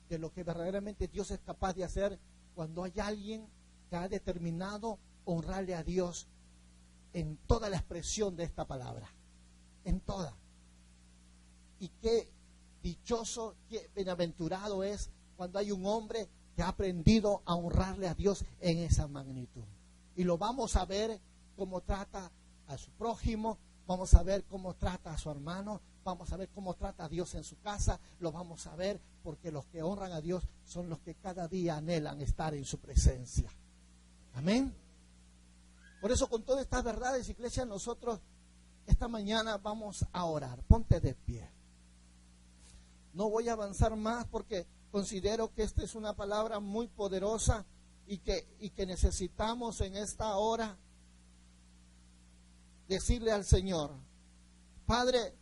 de lo que verdaderamente Dios es capaz de hacer cuando hay alguien que ha determinado honrarle a Dios en toda la expresión de esta palabra, en toda. Y qué dichoso, qué bienaventurado es cuando hay un hombre que ha aprendido a honrarle a Dios en esa magnitud. Y lo vamos a ver cómo trata a su prójimo, vamos a ver cómo trata a su hermano, vamos a ver cómo trata a Dios en su casa, lo vamos a ver porque los que honran a Dios son los que cada día anhelan estar en su presencia. Amén. Por eso, con todas estas verdades, iglesia, nosotros esta mañana vamos a orar. Ponte de pie. No voy a avanzar más porque considero que esta es una palabra muy poderosa y que necesitamos en esta hora decirle al Señor: Padre,